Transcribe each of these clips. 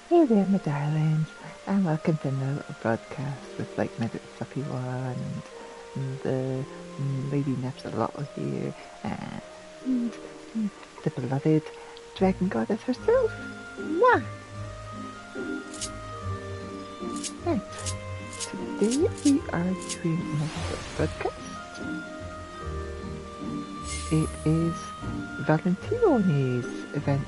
Hey there, my darlings, and welcome to another broadcast with like-minded fluffy one and the lady Nepsalotl here and the beloved dragon goddess herself. Mwah! Right, today we are doing another broadcast. It is Valentino's event.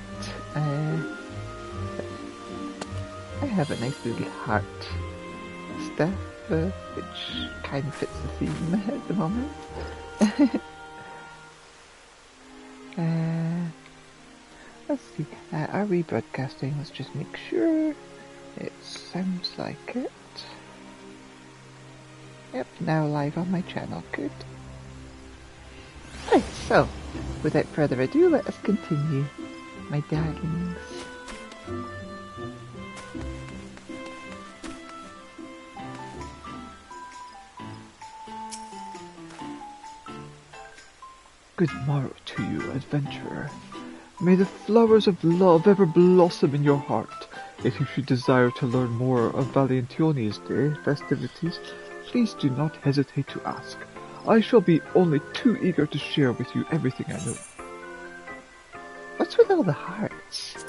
I have a nice little heart stuff, which kind of fits the theme at the moment. Let's see, are we broadcasting? Let's just make sure. It sounds like it. Yep, now live on my channel, good. Right, so, without further ado, let us continue, my darlings. Good morrow to you, adventurer. May the flowers of love ever blossom in your heart. If you should desire to learn more of Valentione's Day festivities, please do not hesitate to ask. I shall be only too eager to share with you everything I know. What's with all the hearts?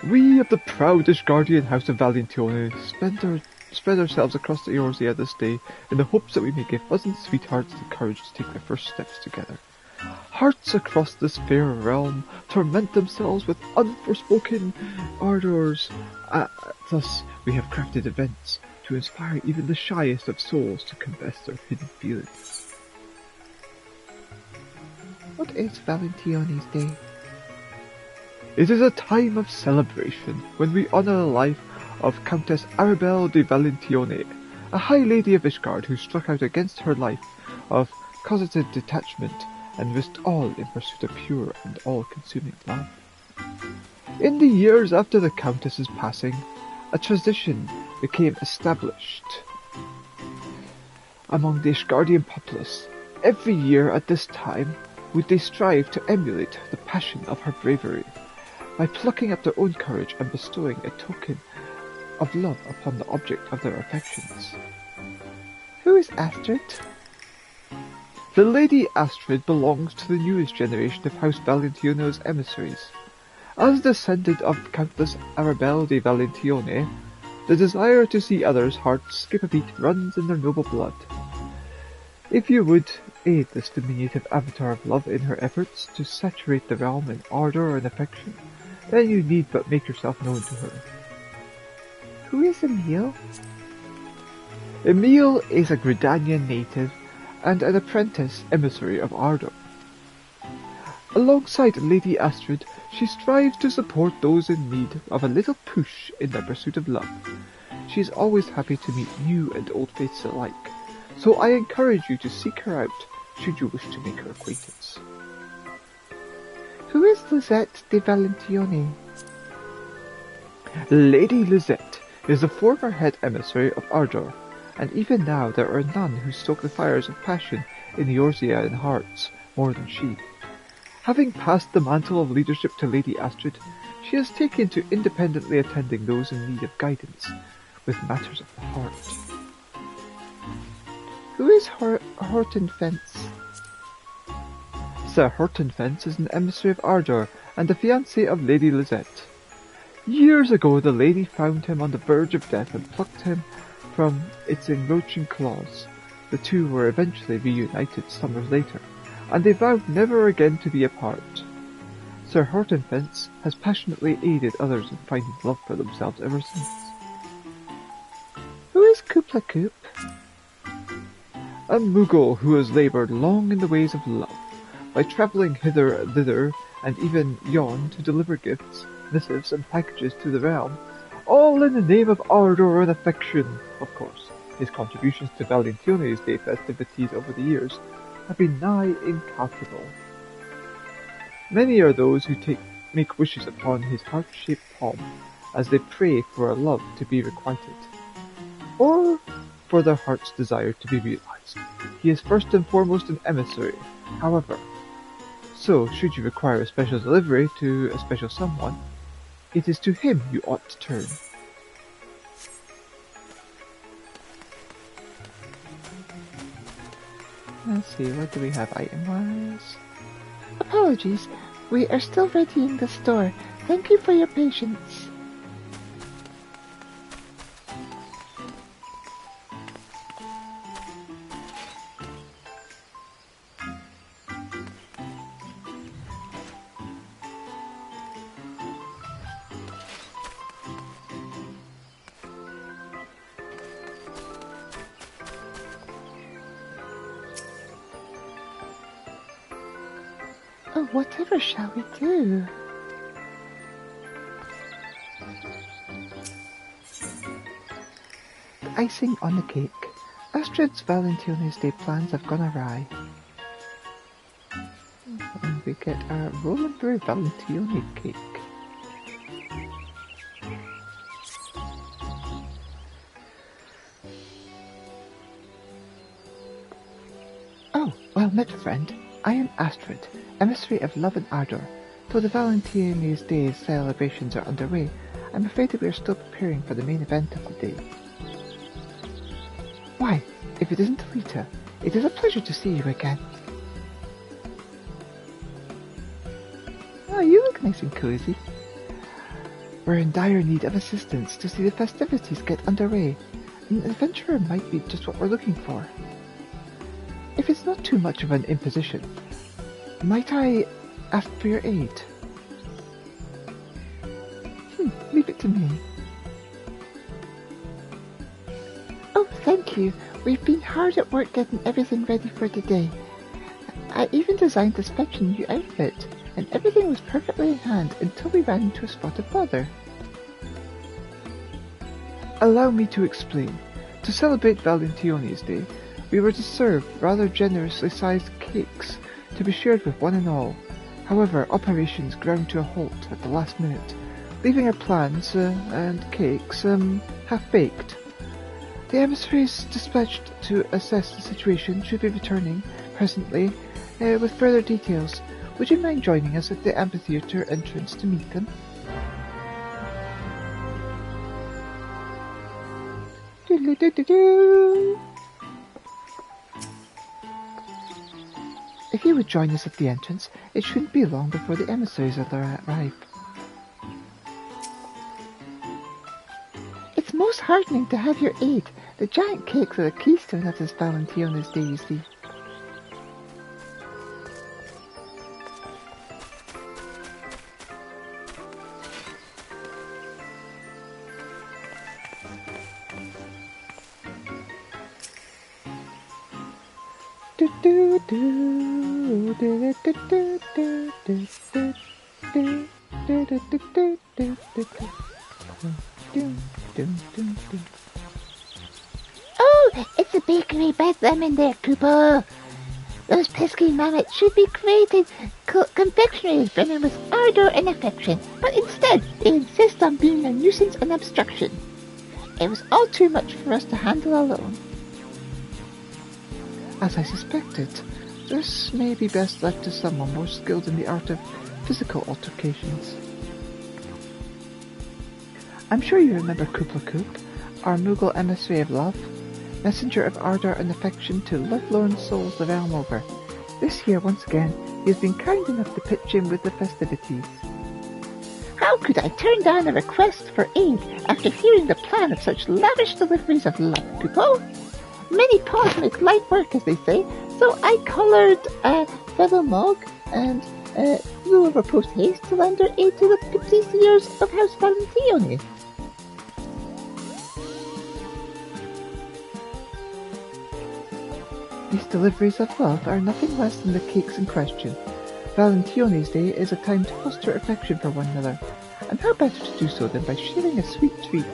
We of the proudest guardian house of Valentione spread ourselves across the Eorzea this day in the hopes that we may give pleasant sweethearts the courage to take their first steps together. Hearts across this fair realm torment themselves with unforespoken ardors. Thus we have crafted events to inspire even the shyest of souls to confess their hidden feelings. What is Valentione's Day? It is a time of celebration when we honor the life of Countess Arabelle de Valentione, a high lady of Ishgard who struck out against her life of cosseted detachment and risked all in pursuit of pure and all-consuming love. In the years after the Countess's passing, a tradition became established among the Ishgardian populace. Every year at this time would they strive to emulate the passion of her bravery by plucking up their own courage and bestowing a token of love upon the object of their affections. Who is Astrid? The Lady Astrid belongs to the newest generation of House Valentione's emissaries. As descendant of Countess Arabelle de Valentione, the desire to see others' hearts skip a beat runs in their noble blood. If you would aid this diminutive avatar of love in her efforts to saturate the realm in ardour and affection, then you need but make yourself known to her. Who is Emile? Emile is a Gridanian native and an apprentice emissary of Ardor. Alongside Lady Astrid, she strives to support those in need of a little push in their pursuit of love. She is always happy to meet new and old faiths alike, so I encourage you to seek her out should you wish to make her acquaintance. Who is Lisette de Valentione? Lady Lisette is the former head emissary of Ardor, and even now there are none who stoke the fires of passion in the Eorzean hearts more than she. Having passed the mantle of leadership to Lady Astrid, she has taken to independently attending those in need of guidance with matters of the heart. Who is Hortenfence? Sir Hortenfence is an emissary of Ardor and the fiancé of Lady Lisette. Years ago the lady found him on the verge of death and plucked him from its encroaching claws. The two were eventually reunited summers later, and they vowed never again to be apart. Sir Hortenfence has passionately aided others in finding love for themselves ever since. Who is Kupla Koop? A Mughal who has laboured long in the ways of love, by travelling hither and thither, and even yon to deliver gifts, missives and packages to the realm, all in the name of ardour and affection. Of course, his contributions to Valentione's Day festivities over the years have been nigh incalculable. Many are those who make wishes upon his heart-shaped palm as they pray for a love to be requited, or for their heart's desire to be realized. He is first and foremost an emissary, however, so should you require a special delivery to a special someone, It is to him you ought to turn. Let's see, what do we have item-wise? Apologies, we are still readying the store. Thank you for your patience. Oh, whatever shall we do? The icing on the cake. Astrid's Valentino's Day plans have gone awry. And we get our Roller Valentino cake. Oh, well met, friend. I am Astrid, emissary of love and ardour. Though the Valentino's Day celebrations are underway, I'm afraid that we are still preparing for the main event of the day. Why, if it isn't Elita, it is a pleasure to see you again. Oh, you look nice and cozy. We're in dire need of assistance to see the festivities get underway. An adventurer might be just what we're looking for. If it's not too much of an imposition, might I ask for your aid? Leave it to me. Oh, thank you. We've been hard at work getting everything ready for today. I even designed this fetching new outfit, and everything was perfectly in hand until we ran into a spot of bother. Allow me to explain. To celebrate Valentino's Day, we were to serve rather generously sized cakes to be shared with one and all. However, operations ground to a halt at the last minute, leaving our plans and cakes half-baked. The emissaries dispatched to assess the situation should be returning presently with further details. Would you mind joining us at the amphitheater entrance to meet them? If you would join us at the entrance, it shouldn't be long before the emissaries arrive. It's most heartening to have your aid. The giant cakes are the keystone of this Valentino's Day, you see. Oh, it's a bakery bedlam in there, Cooper. Those pesky mammoths should be creating confectionaries brimming with ardour and affection, but instead they insist on being a nuisance and obstruction. It was all too much for us to handle alone. As I suspected, this may be best left to someone more skilled in the art of physical altercations. I'm sure you remember Kupla Koop, our Moogle emissary of love, messenger of ardour and affection to lovelorn souls the realm over. This year, once again, he has been kind enough to pitch in with the festivities. How could I turn down a request for aid after hearing the plan of such lavish deliveries of love, Kupo? Many paws make light work, as they say, so I collared Feather Mog and flew over post haste to lend her aid to the petitiers of House Valentino. These deliveries of love are nothing less than the cakes in question. Valentino's Day is a time to foster affection for one another, and how better to do so than by sharing a sweet treat?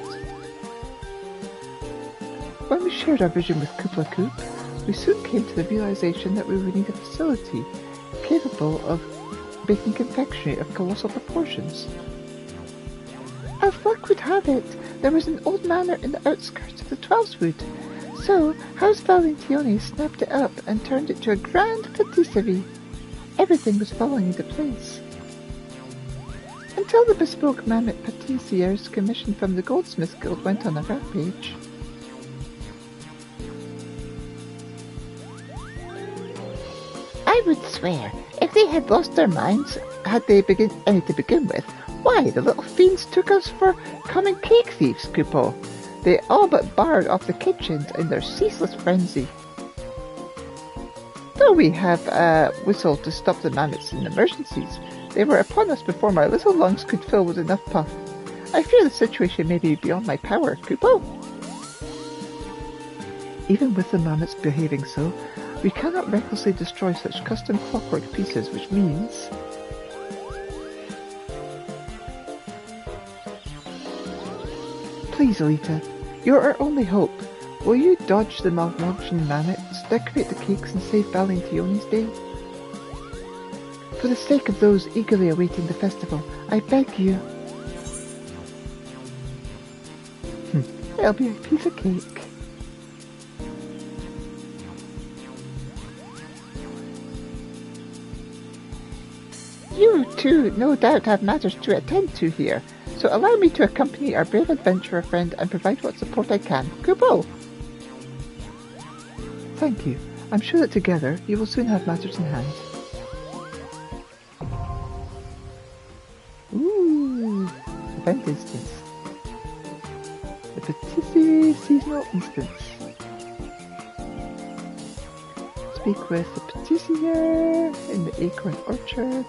When we shared our vision with Kupla Koop, we soon came to the realization that we would need a facility capable of baking confectionery of colossal proportions. As luck would have it, there was an old manor in the outskirts of the Twelveswood, so House Valentino snapped it up and turned it to a grand patisserie. Everything was falling into place. And until the bespoke mammoth patissiers commissioned from the Goldsmiths Guild went on a rampage. I would swear, if they had lost their minds, had they any to begin with, why, the little fiends took us for common cake thieves, Kupo. They all but barred off the kitchens in their ceaseless frenzy. Though we have whistled to stop the mammoths in emergencies, they were upon us before my little lungs could fill with enough puff. I fear the situation may be beyond my power, Kupo. Even with the mammoths behaving so, we cannot recklessly destroy such custom clockwork pieces, which means... Please, Elita, you're our only hope. Will you dodge the malfunctioning mammoths, decorate the cakes, and save Valentione's day? For the sake of those eagerly awaiting the festival, I beg you. It'll be a piece of cake. You two no doubt have matters to attend to here, so allow me to accompany our brave adventurer friend and provide what support I can. Kupo! Thank you. I'm sure that together you will soon have matters in hand. Ooh, event instance. The Patisserie seasonal instance. Speak with the patissier in the Acorn Orchard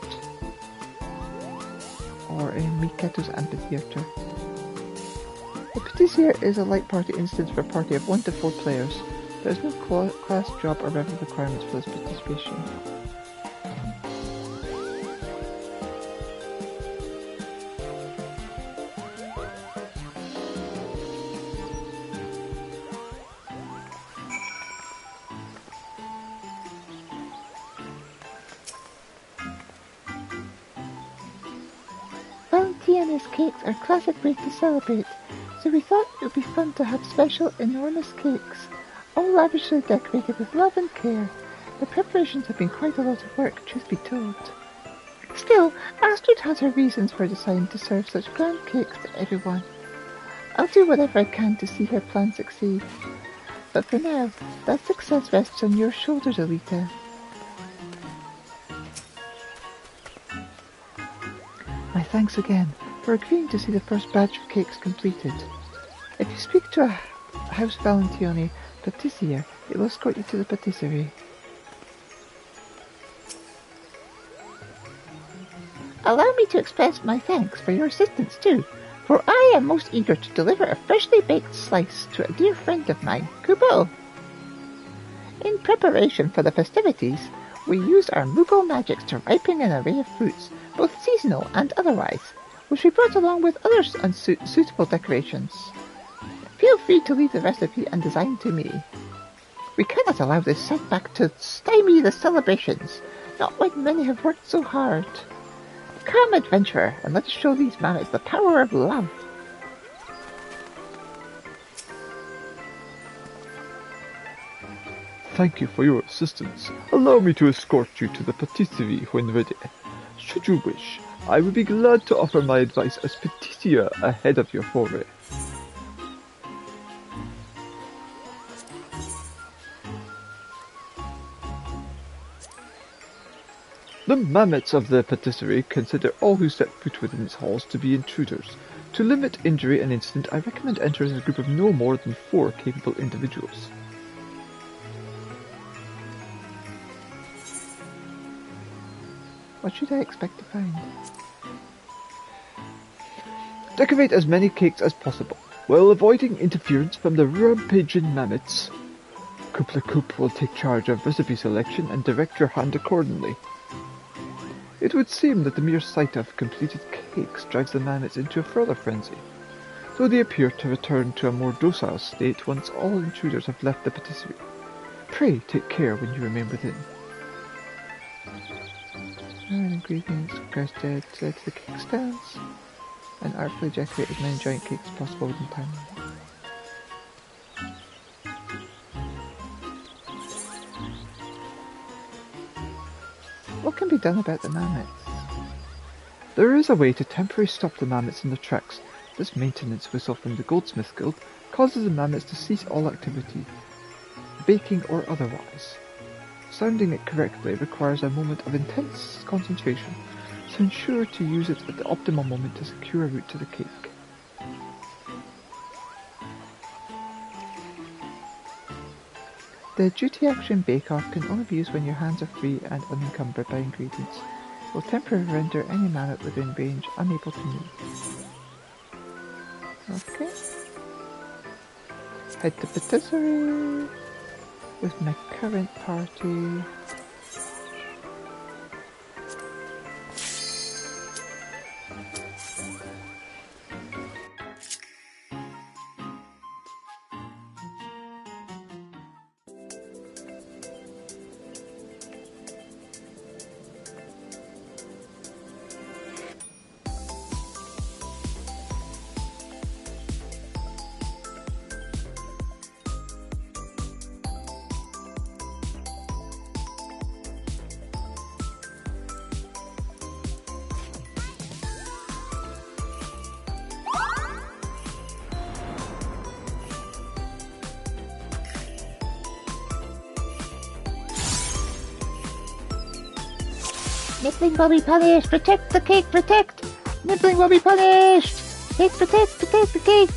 or in Miketo's amphitheater. The patissier is a light party instance for a party of 1 to 4 players. There is no class, job, or level requirements for this participation. Valentione's cakes are a classic way to celebrate, so we thought it would be fun to have special, enormous cakes, all lavishly decorated with love and care. The preparations have been quite a lot of work, truth be told. Still, Astrid has her reasons for deciding to serve such grand cakes to everyone. I'll do whatever I can to see her plan succeed. But for now, that success rests on your shoulders, Elita. My thanks again for agreeing to see the first batch of cakes completed. If you speak to a House Valentione patissier, it will escort you to the patisserie. Allow me to express my thanks for your assistance too, for I am most eager to deliver a freshly baked slice to a dear friend of mine, Kupo. In preparation for the festivities, we used our Moogle magics to ripen an array of fruits, both seasonal and otherwise, which we brought along with other suitable decorations. Feel free to leave the recipe and design to me. We cannot allow this setback to stymie the celebrations, not when many have worked so hard. Come, adventurer, and let us show these mammoths the power of love. Thank you for your assistance. Allow me to escort you to the patisserie when ready. Should you wish, I would be glad to offer my advice as patissier ahead of your foray. The mammoths of the patisserie consider all who step foot within its halls to be intruders. To limit injury and incident, I recommend entering a group of no more than 4 capable individuals. What should I expect to find? Decorate as many cakes as possible, while avoiding interference from the rampaging mammoths. Couple Coop will take charge of recipe selection and direct your hand accordingly. It would seem that the mere sight of completed cakes drives the mammoths into a further frenzy, though they appear to return to a more docile state once all intruders have left the patisserie. Pray take care when you remain within. Ingredients requested to the cake stands, and artfully decorate as many giant cakes as possible within time. What can be done about the mammoths? There is a way to temporarily stop the mammoths in their tracks. This maintenance whistle from the Goldsmith Guild causes the mammoths to cease all activity, baking or otherwise. Sounding it correctly requires a moment of intense concentration, so ensure to use it at the optimal moment to secure a route to the cake. The duty action bake-off can only be used when your hands are free and unencumbered by ingredients. It will temporarily render any mammoth within range unable to move. Okay. Head to patisserie with my current party. Nibbling will be punished! Protect the cake! Protect! Nibbling will be punished! Cake, protect the cake!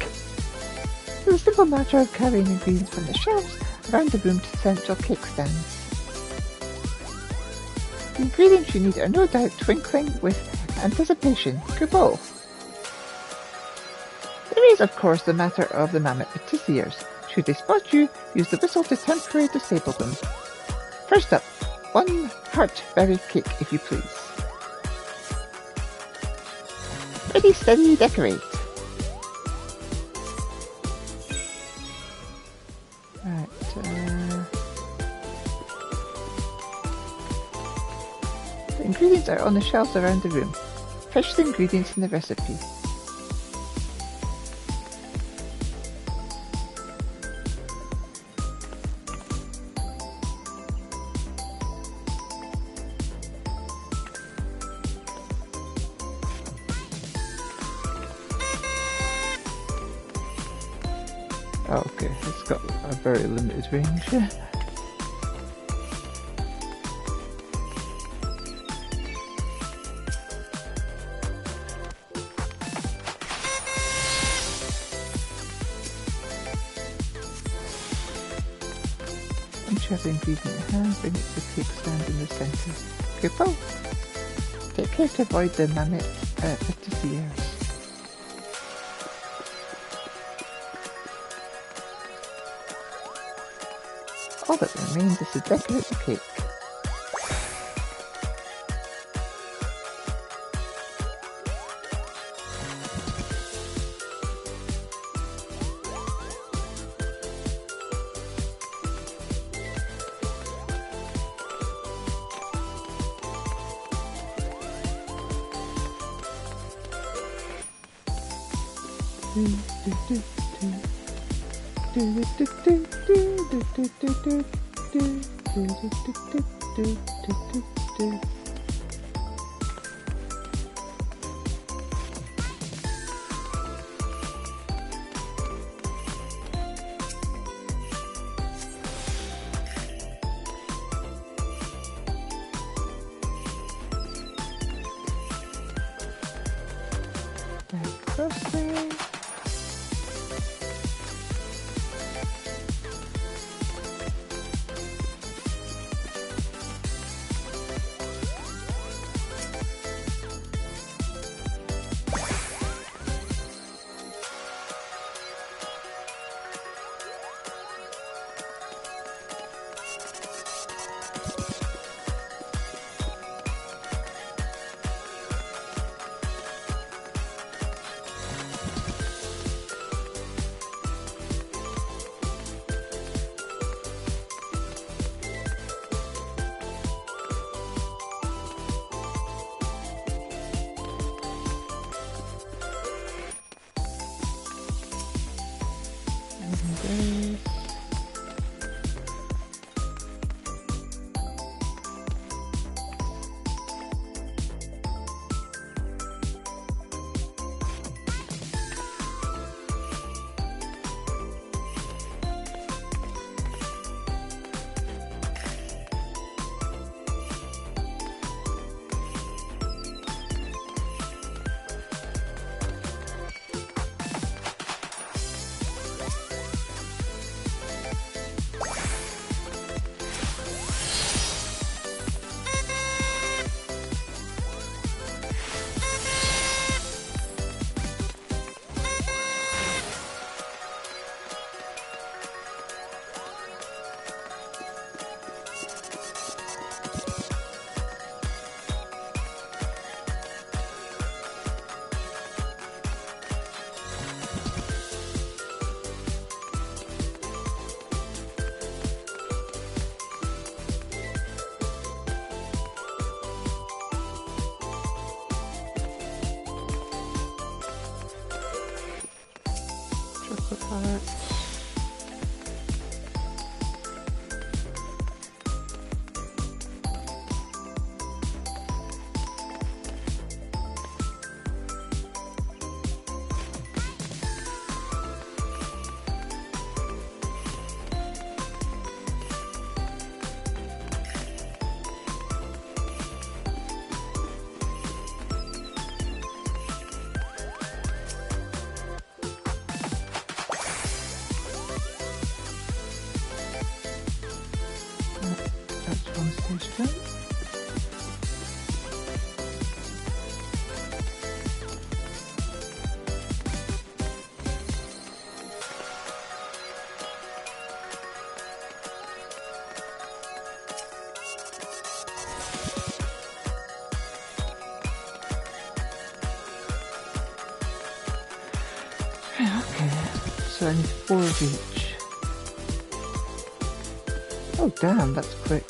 It's a simple matter of carrying ingredients from the shelves around the room to the central cake stands. The ingredients you need are no doubt twinkling with anticipation. Kubo! There is, of course, the matter of the mammoth patissiers. Should they spot you, use the whistle to temporarily disable them. First up, 1 heart berry cake, if you please. Ready, steady, decorate. Right, the ingredients are on the shelves around the room. Fetch the ingredients in the recipe. Oh, okay, it's got a very limited range. Once you have the ingredient in hand, bring it to the cake stand in the centre. Kupo! Take care to avoid the mammoth patissiers. All that remains is to decorate the cake. chocolate heart. That's one stage done. Okay, so I need 4 of each. Oh damn, that's quick.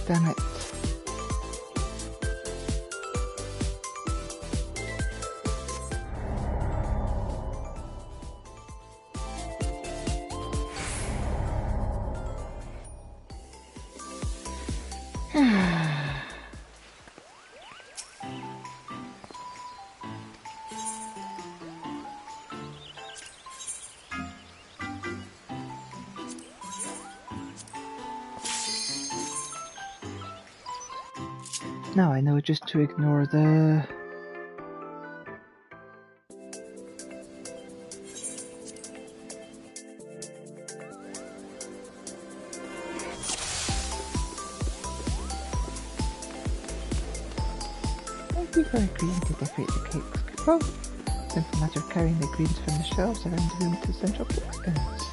damn it. Now I know just to ignore the... Thank you for agreeing to decorate the cakes, Kupo. Simple matter of carrying the greens from the shelves around the room to central bookstands.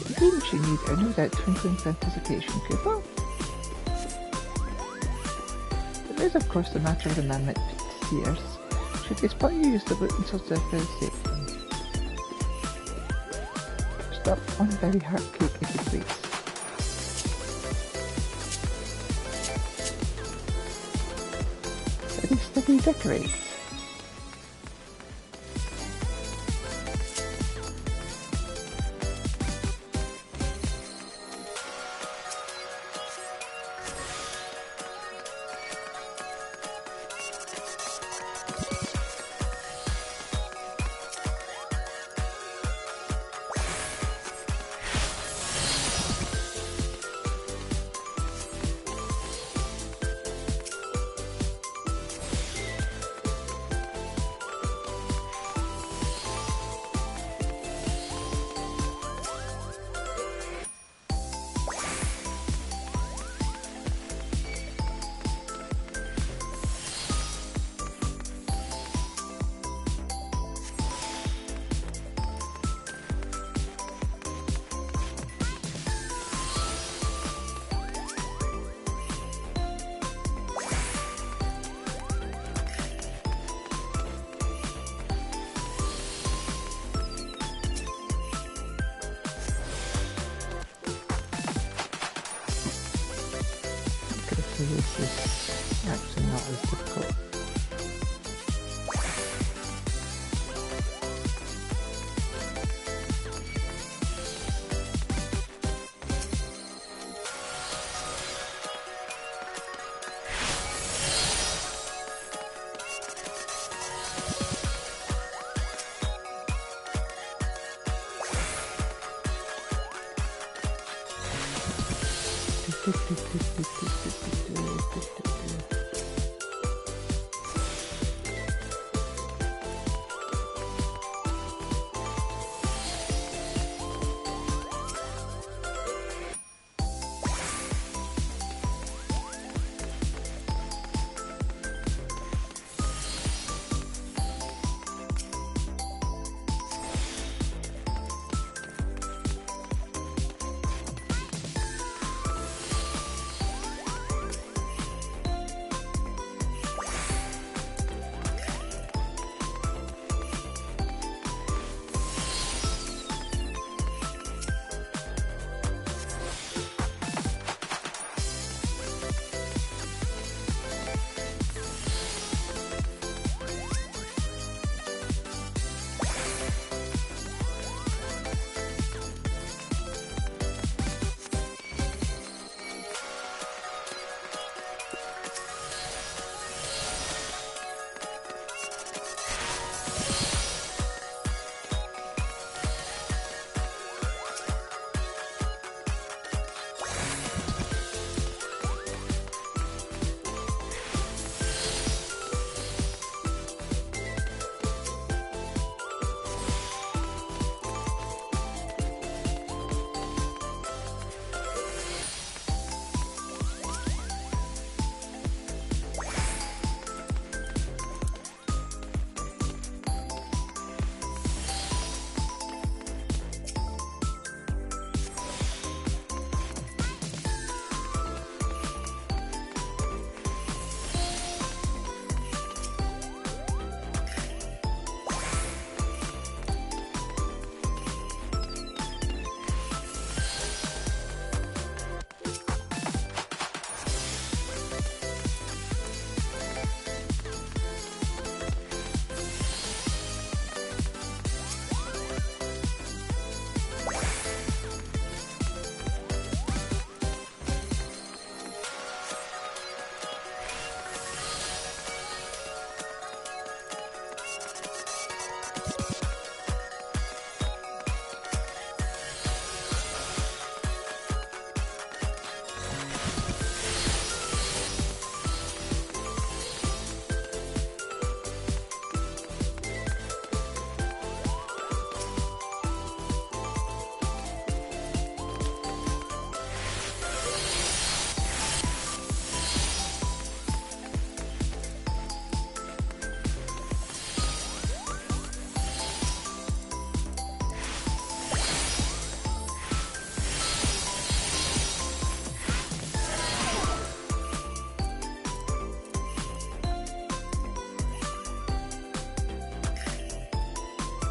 The greens you need are no doubt twinkling with anticipation, Kupo. There is of course the matter of the man-made seers. Should they spot you, use the boot until they're safe. Stop one very hard cake if you please. Steady decorate. This is actually not as difficult.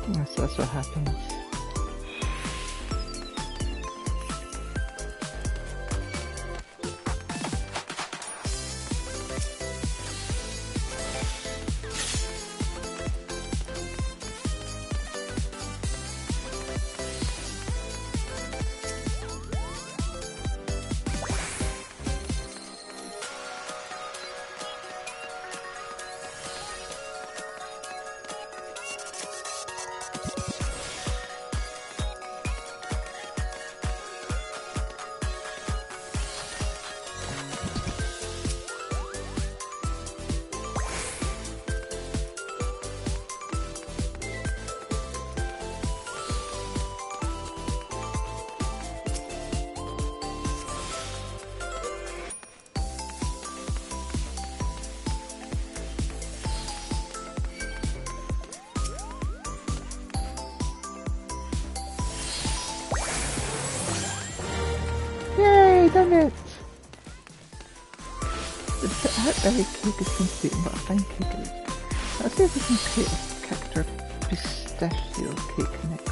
Yes, that's what happens. Yay, done it! The heartberry cake is complete, and what a fine cake it is. Let's see if we can create a character pistachio cake next.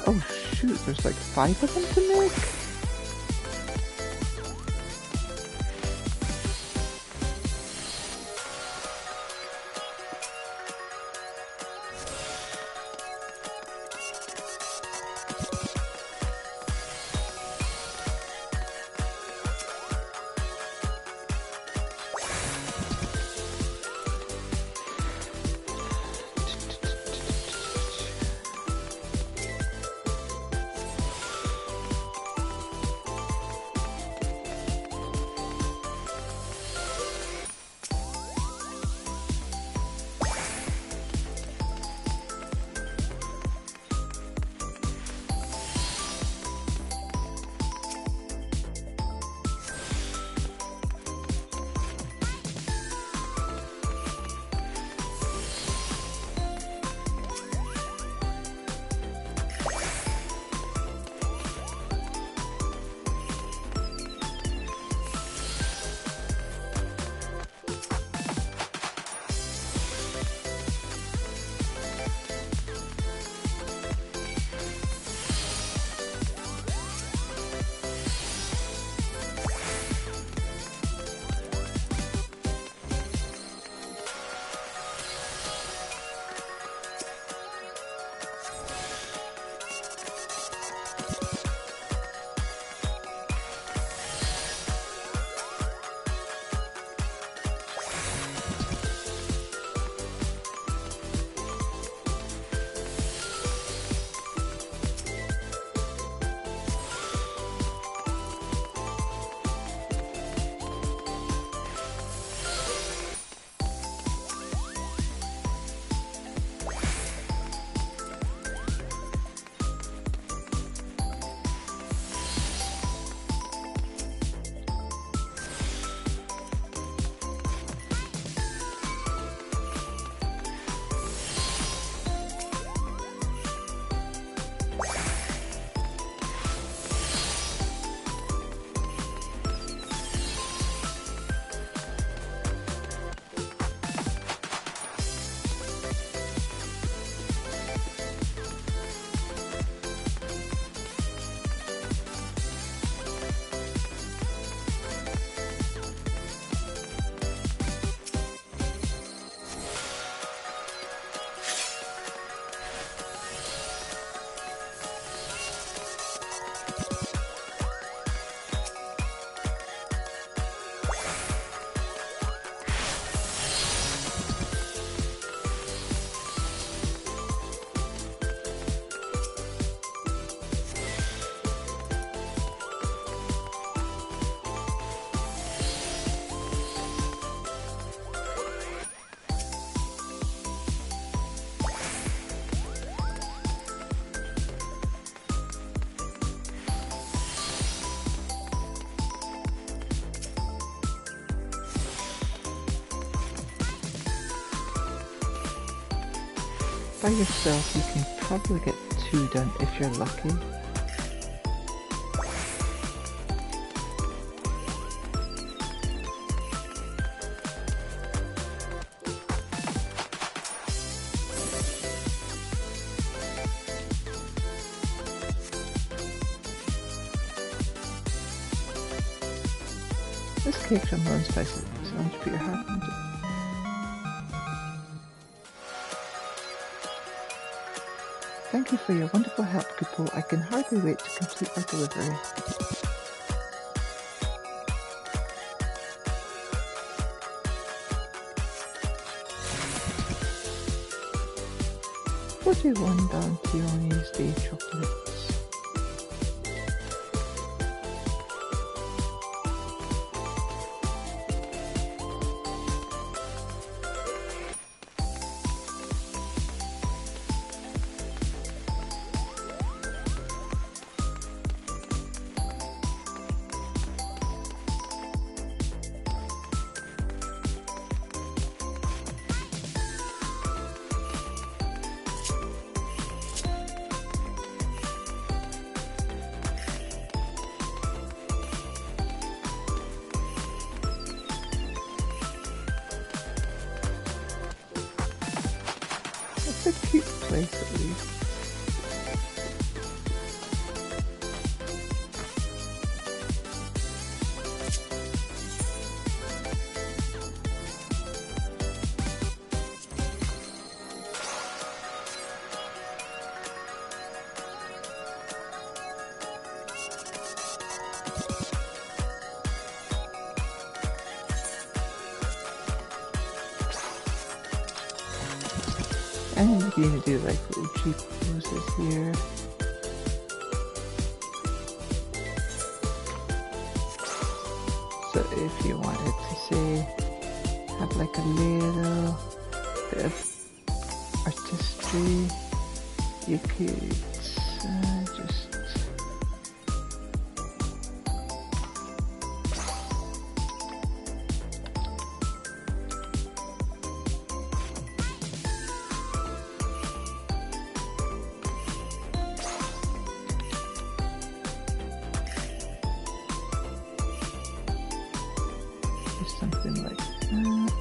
Oh shoot, there's like 5 of them to make? by yourself, you can probably get 2 done if you're lucky. This cake's from Lone Spices, so why don't you put your heart into it? Thank you for your wonderful help, Kupo. I can hardly wait to complete our delivery. $41 Dawntrail Day chocolates. It's a cute place at least. And you're going to do like little cheap poses here. So if you wanted to say, have like a little bit of artistry, you could just something like that.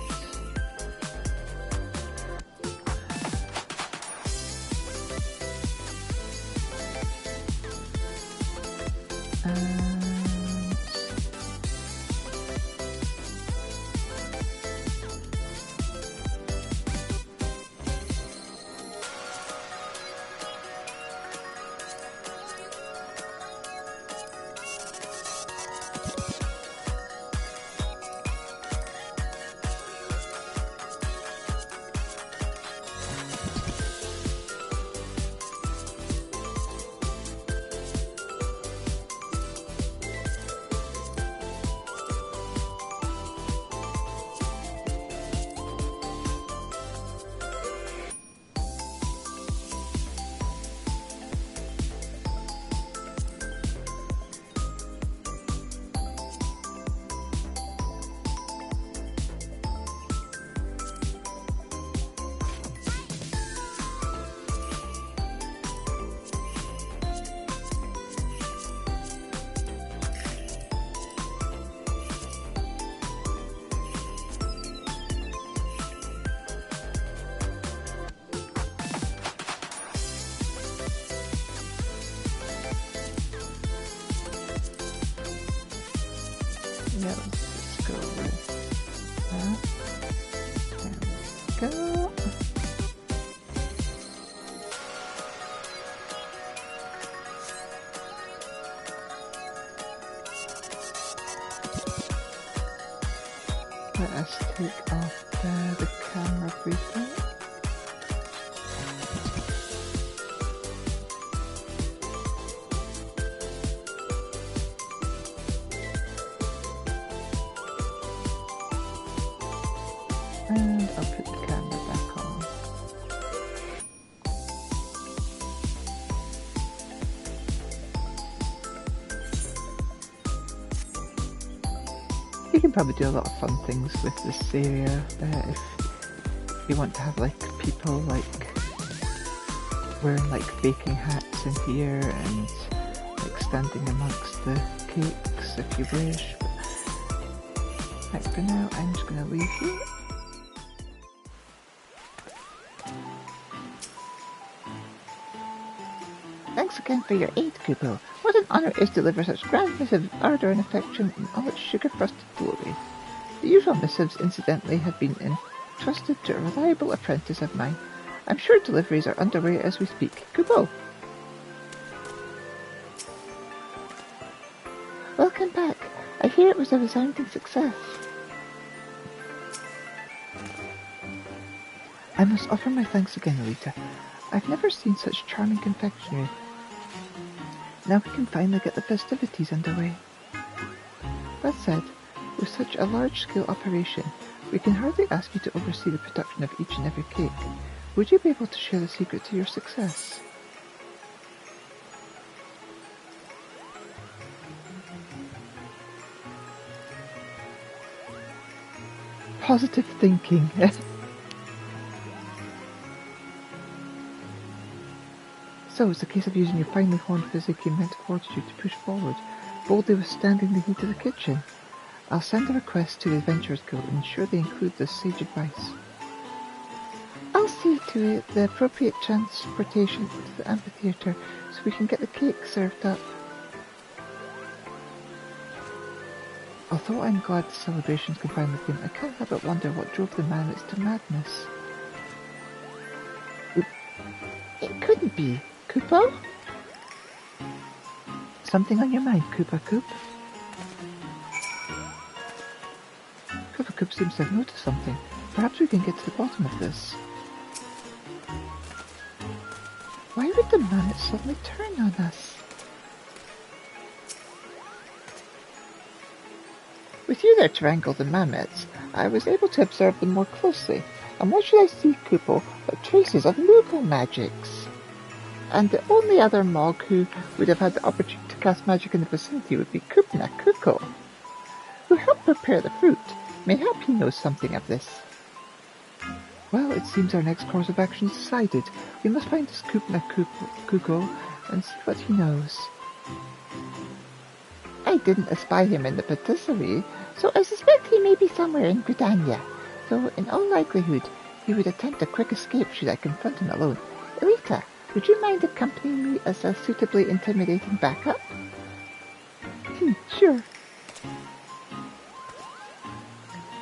Yeah, let's go with that. There we go. Let us take off the camera briefly. And I'll put the camera back on. You can probably do a lot of fun things with this area if you want to have like people like wearing like baking hats in here and like standing amongst the cakes if you wish. But for now, I'm just gonna leave you. Thanks again for your aid, Kupo. What an honour it is to deliver such grand missives of ardour and affection in all its sugar-frosted glory. The usual missives, incidentally, have been entrusted to a reliable apprentice of mine. I'm sure deliveries are underway as we speak. Kupo! Welcome back. I hear it was a resounding success. I must offer my thanks again, Elita. I've never seen such charming confectionery. Now we can finally get the festivities underway. That said, with such a large-scale operation, we can hardly ask you to oversee the production of each and every cake. Would you be able to share the secret to your success? Positive thinking. So it's a case of using your finely honed physique and mental fortitude to push forward, boldly withstanding the heat of the kitchen. I'll send a request to the Adventurers Guild and ensure they include this sage advice. I'll see to it the appropriate transportation to the amphitheatre so we can get the cake served up. Although I'm glad the celebrations can finally begin, I can't help but wonder what drove the mammoths to madness. It couldn't be. Kupo? Something on your mind, Koopa Koop? Koopa Koop seems to have noticed something. Perhaps we can get to the bottom of this. Why would the mammoths suddenly turn on us? With you there to wrangle the mammoths, I was able to observe them more closely. And what should I see, Kupo, but traces of Moogle magics? And the only other Mog who would have had the opportunity to cast magic in the vicinity would be Kupna Kuko, who helped prepare the fruit. Mayhap he knows something of this. Well, it seems our next course of action is decided. We must find this Kupna Kuko and see what he knows. I didn't espy him in the patisserie, so I suspect he may be somewhere in Draconia, though in all likelihood he would attempt a quick escape should I confront him alone. Elita, would you mind accompanying me as a suitably intimidating backup? Sure.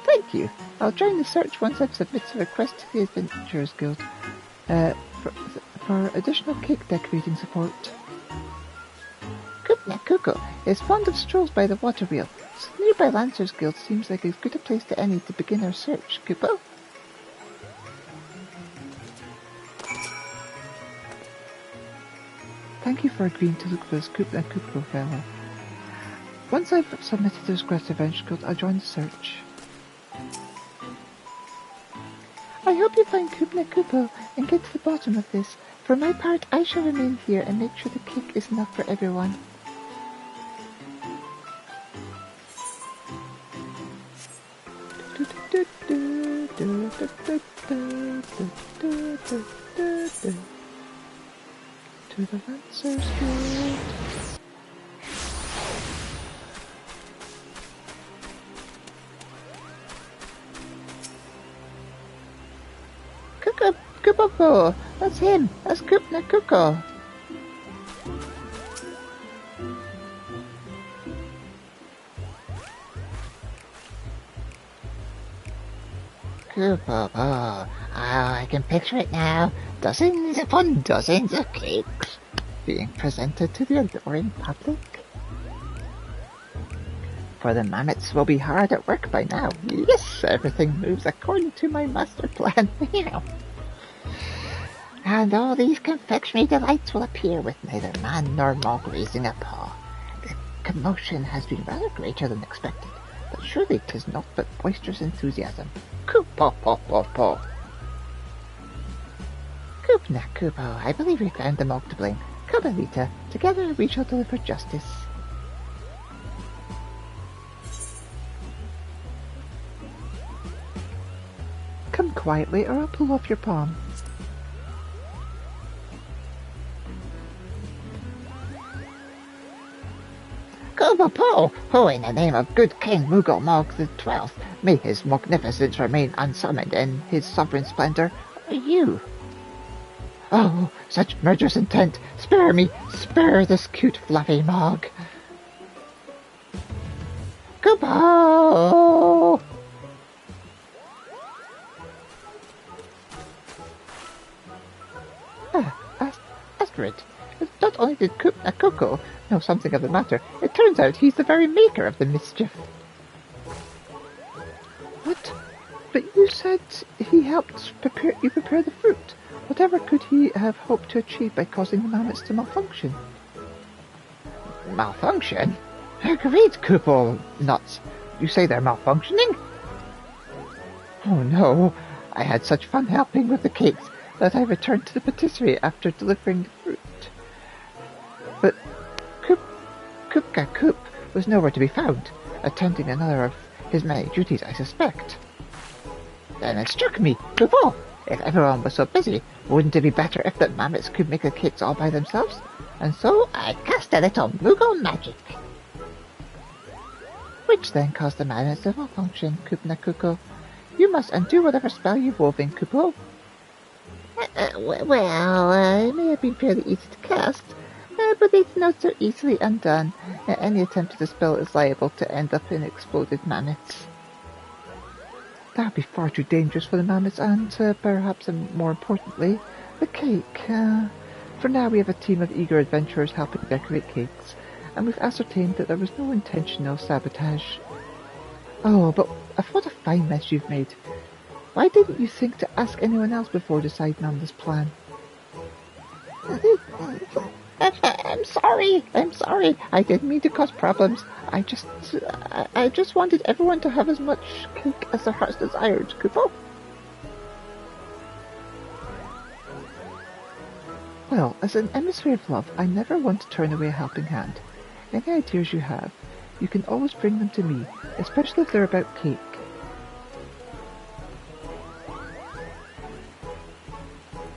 Thank you. I'll join the search once I've submitted a request to the Adventurers Guild for additional cake decorating support. Kupna Kuko is fond of strolls by the water wheel, so the nearby Lancers Guild seems like as good a place to any to begin our search, Kupo. Thank you for agreeing to look for this Kupna Kuko fellow. Once I've submitted the request to Adventurers Guild, I'll join the search. I hope you find Kupna Kupo and get to the bottom of this. For my part, I shall remain here and make sure the cake is enough for everyone. To the Lancers Guild. Kupo, that's him. That's Kupna Kuko. Kupo, oh, I can picture it now. Dozens upon dozens of cakes being presented to the adoring public. For the mammoths will be hard at work by now. Yes, everything moves according to my master plan. And all these confectionery delights will appear with neither man nor Mog raising a paw. The commotion has been rather greater than expected, but surely 'tis naught but boisterous enthusiasm. Kupo-po-po-po. Kupna Kupo, I believe we found the Mog to blame. Come, Elita, together we shall deliver justice. Come quietly or I'll pull off your palm. Kupo, who in the name of good King Muggle-Mog the 12th, may his magnificence remain unsummoned in his sovereign splendor, are you? Oh, such murderous intent! Spare me! Spare this cute fluffy Mog! Kupo! Astrid, not only did Coco know something of the matter, it turns out he's the very maker of the mischief. What? But you said he helped prepare the fruit. Whatever could he have hoped to achieve by causing the mammoths to malfunction? Malfunction? Great, Kupo nuts. You say they're malfunctioning? Oh no, I had such fun helping with the cakes that I returned to the patisserie after delivering the fruit. But Kupka Koop was nowhere to be found, attending another of his many duties, I suspect. Then it struck me, Kupo, if everyone was so busy, wouldn't it be better if the mammoths could make the cakes all by themselves? And so I cast a little Moogle magic. Which then caused the mammoths to malfunction, Kupna Kuko. You must undo whatever spell you've woven, Kupo. It may have been fairly easy to cast, but it's not so easily undone. Any attempt to dispel is liable to end up in exploded mammoths. That would be far too dangerous for the mammoths and, perhaps more importantly, the cake. For now we have a team of eager adventurers helping decorate cakes, and we've ascertained that there was no intentional sabotage. Oh, but what a fine mess you've made. Why didn't you think to ask anyone else before deciding on this plan? I'm sorry. I didn't mean to cause problems. I just wanted everyone to have as much cake as their hearts desired, Kupo. Well, as an emissary of love, I never want to turn away a helping hand. Any ideas you have, you can always bring them to me, especially if they're about cake.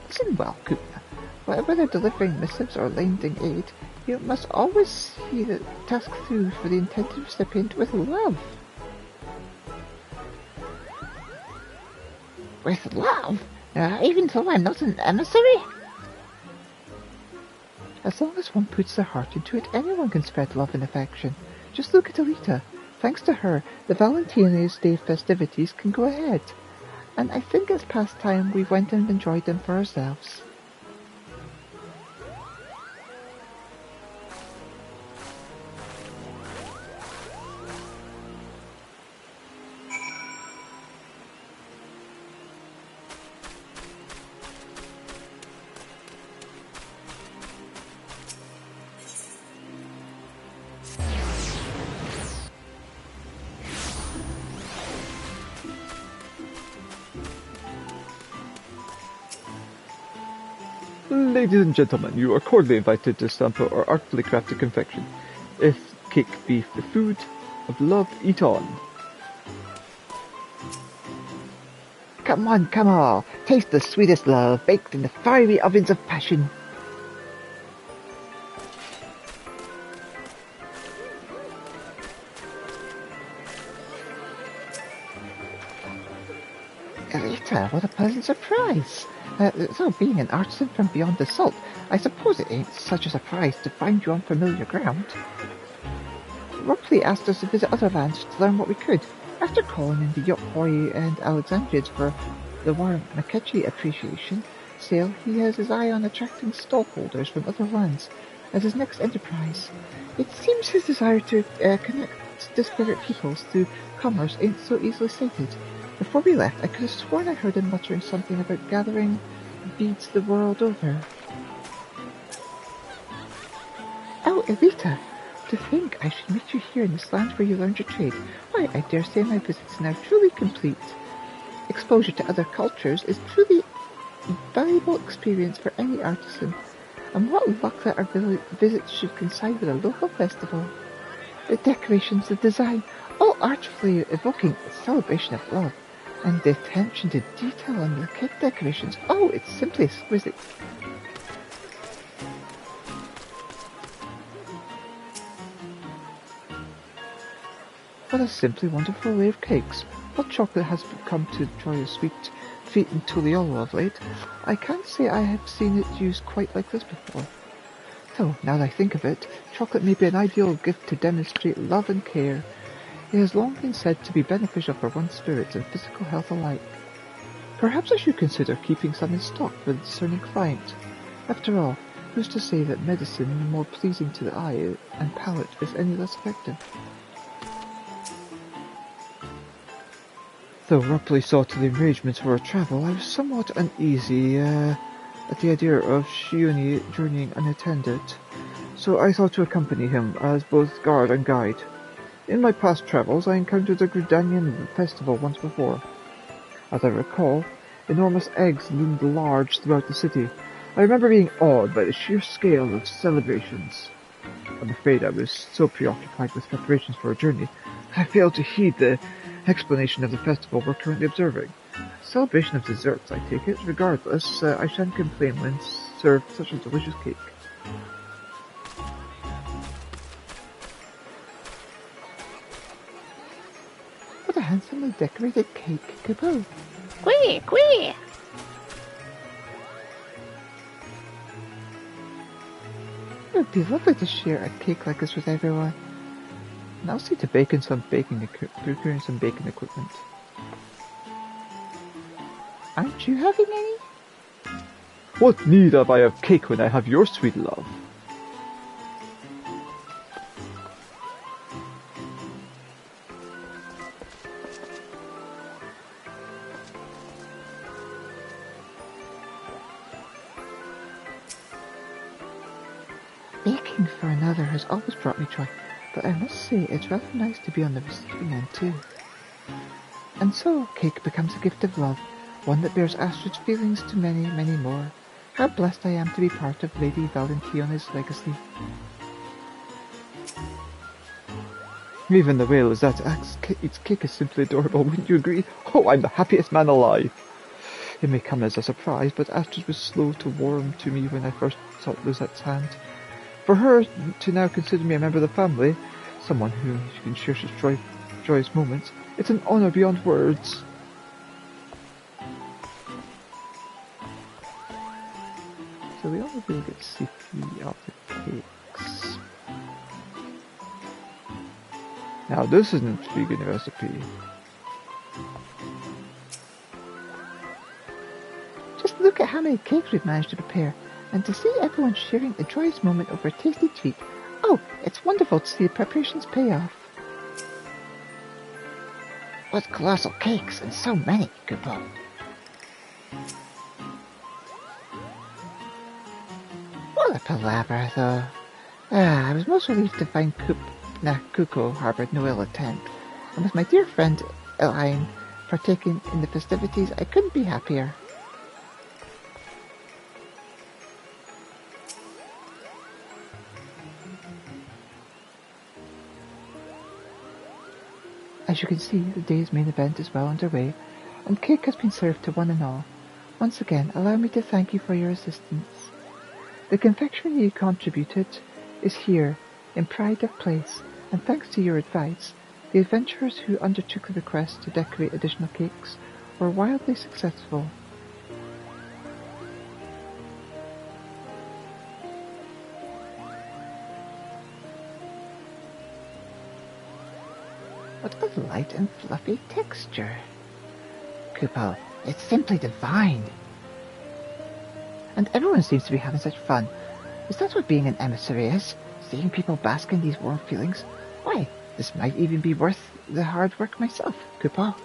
Listen well, Kupna. Whether delivering missives or lending aid, you must always see the task through for the intended recipient with love. With love? Even though I'm not an emissary? As long as one puts their heart into it, anyone can spread love and affection. Just look at Elita. Thanks to her, the Valentina's Day festivities can go ahead. And I think it's past time we went and enjoyed them for ourselves. Ladies and gentlemen, you are cordially invited to sample our artfully crafted confection. If cake be the food of love, eat on. Come on, taste the sweetest love baked in the fiery ovens of passion. Elita, what a pleasant surprise. So being an artisan from beyond the salt, I suppose it ain't such a surprise to find you on familiar ground. Ropley asked us to visit other lands to learn what we could. After calling in the Yokoi and Alexandrians for the War Makechi appreciation sale, he has his eye on attracting stallholders from other lands as his next enterprise. It seems his desire to connect disparate peoples through commerce ain't so easily sated. Before we left, I could have sworn I heard him muttering something about gathering beads the world over. Oh, Elita, to think I should meet you here in this land where you learned your trade. Why, I dare say my visit's now truly complete. Exposure to other cultures is truly a valuable experience for any artisan. And what luck that our visits should coincide with a local festival. The decorations, the design, all artfully evoking a celebration of love. And the attention to detail on the cake decorations. Oh, it's simply exquisite. What a simply wonderful array of cakes. Hot chocolate has come to enjoy a sweet feat in Tuliolo of late. I can't say I have seen it used quite like this before. Though, now that I think of it, chocolate may be an ideal gift to demonstrate love and care. It has long been said to be beneficial for one's spirits and physical health alike. Perhaps I should consider keeping some in stock for the discerning client. After all, who's to say that medicine more pleasing to the eye and palate is any less effective? Though Rupley saw to the arrangements for our travel, I was somewhat uneasy at the idea of Shioni journeying unattended, so I thought to accompany him as both guard and guide. In my past travels, I encountered the Grudanian festival once before. As I recall, enormous eggs loomed large throughout the city. I remember being awed by the sheer scale of celebrations. I'm afraid I was so preoccupied with preparations for a journey, I failed to heed the explanation of the festival we're currently observing. Celebration of desserts, I take it. Regardless, I shan't complain when served such a delicious cake. What a handsomely decorated cake, Kupo. Quee, quee! It would be lovely to share a cake like this with everyone. And I'll see to procuring some baking equipment. Aren't you having any? What need have I of cake when I have your sweet love? Baking for another has always brought me joy, but I must say it's rather nice to be on the receiving end too. And so, cake becomes a gift of love, one that bears Astrid's feelings to many, many more. How blessed I am to be part of Lady Valentiona's legacy. Even the whale is that its cake is simply adorable, wouldn't you agree? Oh, I'm the happiest man alive! It may come as a surprise, but Astrid was slow to warm to me when I first sought Lizette's hand. For her to now consider me a member of the family, someone who she can share such joyous moments, it's an honour beyond words. So we all really get to see 3 of the cakes. Now this is an intriguing recipe. Just look at how many cakes we've managed to prepare, and to see everyone sharing a joyous moment over a tasty treat. Oh, it's wonderful to see the preparations pay off. What colossal cakes, and so many, Kupo. What a palaver, though. I was most relieved to find Kuko harbored no ill intent, and with my dear friend Elaine partaking in the festivities, I couldn't be happier. As you can see, the day's main event is well underway, and cake has been served to one and all. Once again, allow me to thank you for your assistance. The confectionery you contributed is here, in pride of place, and thanks to your advice, the adventurers who undertook the request to decorate additional cakes were wildly successful. What a light and fluffy texture. Kupo, it's simply divine. And everyone seems to be having such fun. Is that what being an emissary is? Seeing people bask in these warm feelings? Why, this might even be worth the hard work myself, Kupo.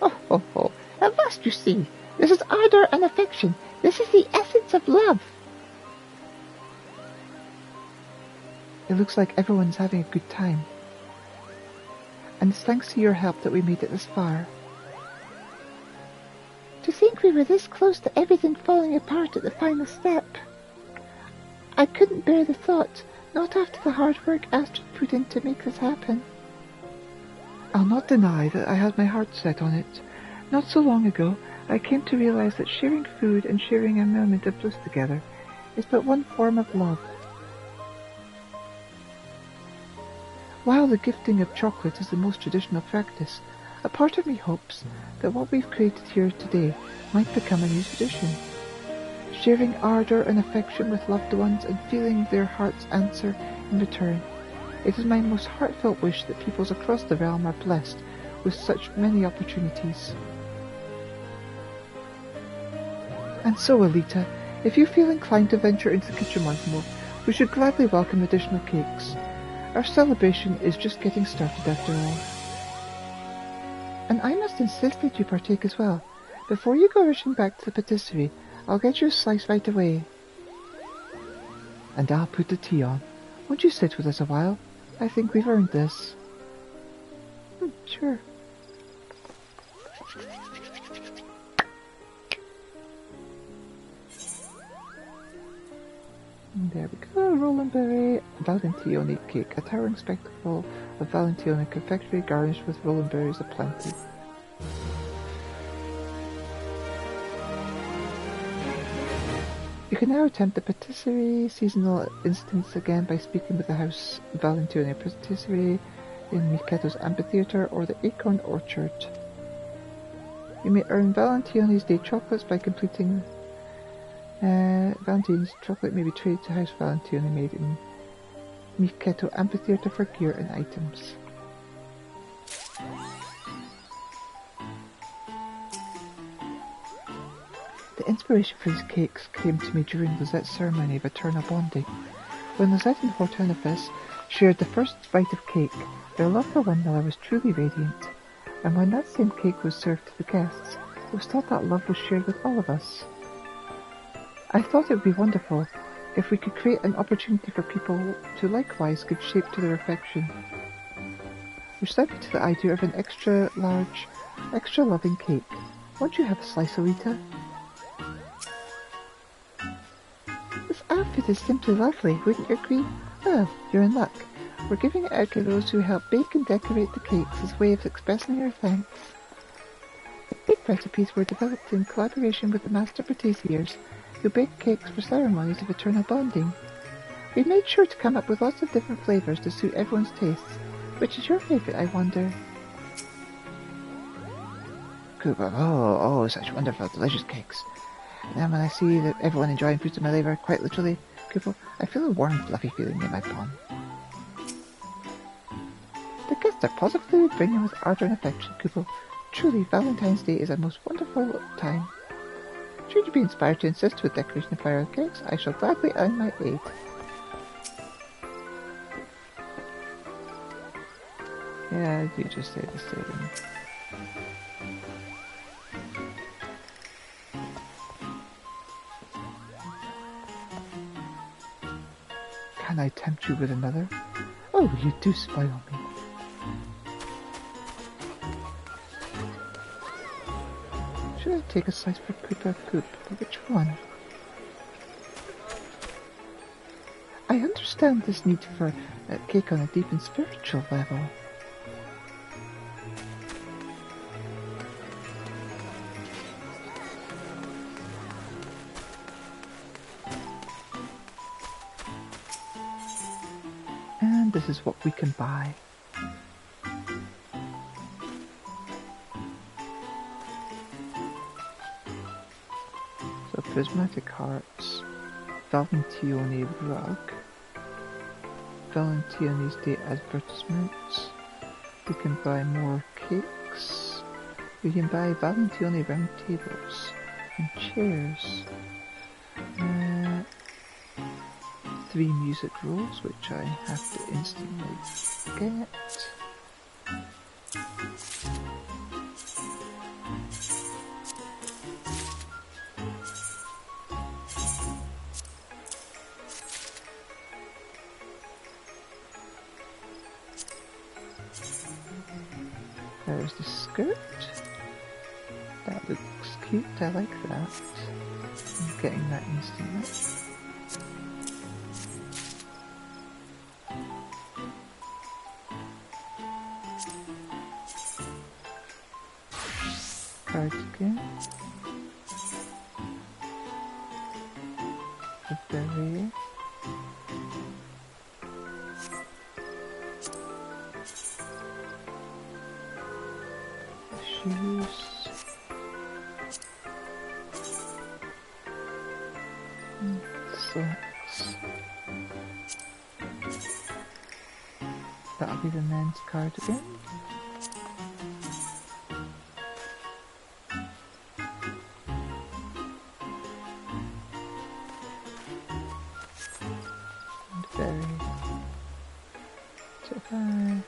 Oh, at last you see. This is ardor and affection. This is the essence of love. It looks like everyone's having a good time. And it's thanks to your help that we made it this far. To think we were this close to everything falling apart at the final step. I couldn't bear the thought, not after the hard work Astrid put in to make this happen. I'll not deny that I had my heart set on it. Not so long ago, I came to realize that sharing food and sharing a moment of bliss together is but one form of love. While the gifting of chocolate is the most traditional practice, a part of me hopes that what we've created here today might become a new tradition. Sharing ardour and affection with loved ones and feeling their hearts answer in return. It is my most heartfelt wish that peoples across the realm are blessed with such many opportunities. And so, Elita, if you feel inclined to venture into the kitchen once more, we should gladly welcome additional cakes. Our celebration is just getting started after all. And I must insist that you partake as well. Before you go rushing back to the patisserie, I'll get you a slice right away. And I'll put the tea on. Won't you sit with us a while? I think we've earned this. Sure. And there we go, Roland Berry Valentione cake, a towering spectacle of Valentione confectionery garnished with Roland berries aplenty. You can now attempt the patisserie seasonal instance again by speaking with the House Valentione Patisserie in Miketo's Amphitheatre or the Acorn Orchard. You may earn Valentione's Day chocolates by completing Valentine's chocolate may be traded to House Valentione made in Miketo Amphitheatre for gear and items. The inspiration for these cakes came to me during Lizette's ceremony of eternal bonding. When Lisette and Hortenifes shared the first bite of cake, their love for one another was truly radiant, and when that same cake was served to the guests, it was thought that love was shared with all of us. I thought it would be wonderful if we could create an opportunity for people to likewise give shape to their affection. Which led me to the idea of an extra large, extra loving cake. Won't you have a slice, Elita? This outfit is simply lovely, wouldn't you agree? Well, you're in luck. We're giving it out to those who help bake and decorate the cakes as a way of expressing our thanks. The cake recipes were developed in collaboration with the master patissiers who bake cakes for ceremonies of eternal bonding. We made sure to come up with lots of different flavours to suit everyone's tastes. Which is your favourite, I wonder? Cooper, oh, such wonderful, delicious cakes. And then when I see that everyone enjoying fruits of my labour, quite literally, Cooper, I feel a warm, fluffy feeling in my palm. The guests are positively brimming with ardour and affection, Cooper. Truly, Valentine's Day is a most wonderful time. Should you be inspired to assist with decoration of flower cakes, I shall gladly lend my aid. Yeah, you just say the same. Can I tempt you with another? Oh, you do spoil me. Should I take a slice for Cooper Coop? Which one? I understand this need for a cake on a deep and spiritual level. And this is what we can buy. So prismatic hearts, Valentione rug, Valentione's Day advertisements. We can buy more cakes. We can buy Valentione round tables and chairs. 3 music rolls, which I have to instantly get. There's the skirt. That looks cute, I like that. I'm getting that instantly. Cardigan. The beret. juice. Six. That'll be the men's cardigan. And berry. Okay.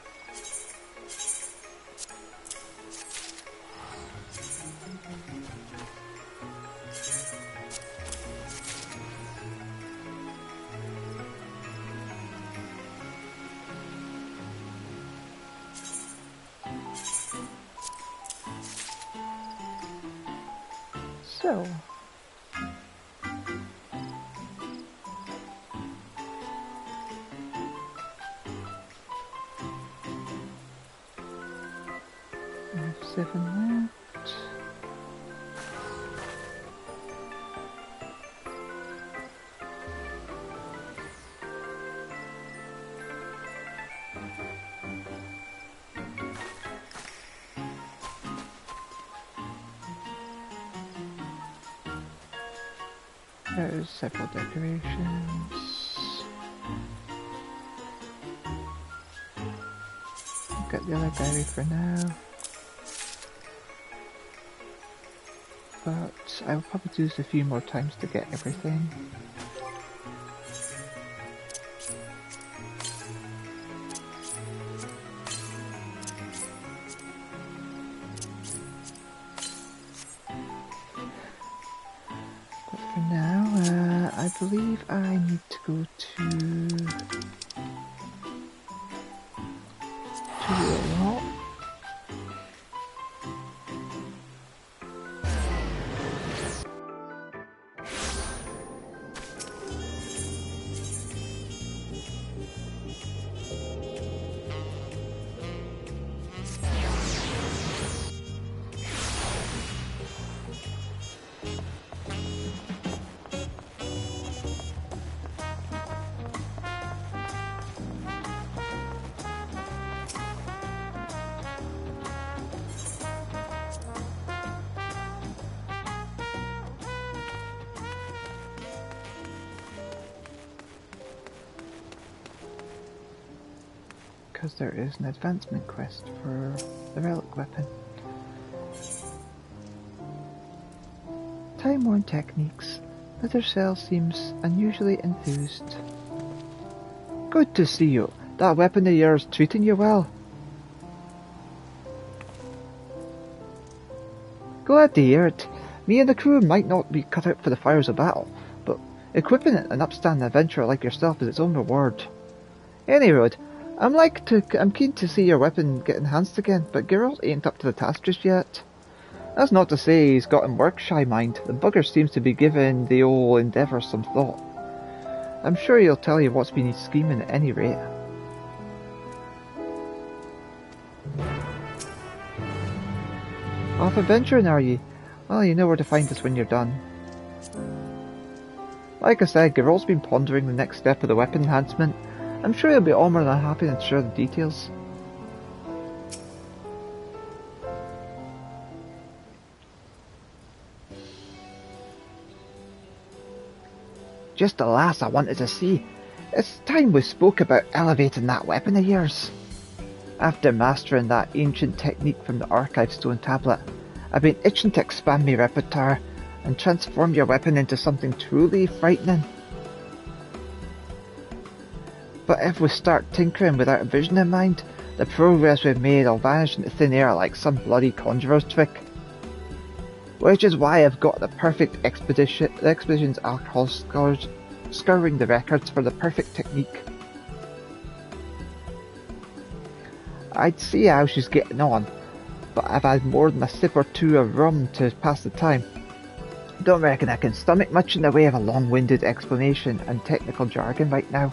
So, I have 7 left. There's several decorations. I've got the other berry for now. But I will probably do this a few more times to get everything. But for now, I believe I need to go to the lot. Because there is an advancement quest for the relic weapon. Time-worn techniques. Leather Cell seems unusually enthused. Good to see you. That weapon of yours treating you well. Glad to hear it. Me and the crew might not be cut out for the fires of battle, but equipping an upstanding adventurer like yourself is its own reward. Any road. I'm keen to see your weapon get enhanced again, but Geralt ain't up to the task just yet. That's not to say he's got him work-shy mind. The bugger seems to be giving the old endeavour some thought. I'm sure he'll tell you what's been his scheming at any rate. Off adventuring, are ye? Well, you know where to find us when you're done. Like I said, Geralt's been pondering the next step of the weapon enhancement. I'm sure he'll be all more than happy to share the details. Just the lass I wanted to see. It's time we spoke about elevating that weapon of yours. After mastering that ancient technique from the Archive Stone Tablet, I've been itching to expand my repertoire and transform your weapon into something truly frightening. But if we start tinkering without a vision in mind, the progress we've made will vanish into thin air like some bloody conjurer's trick. Which is why I've got the perfect expedition's alcohol scouring the records for the perfect technique. I'd see how she's getting on, but I've had more than a sip or two of rum to pass the time. Don't reckon I can stomach much in the way of a long-winded explanation and technical jargon right now.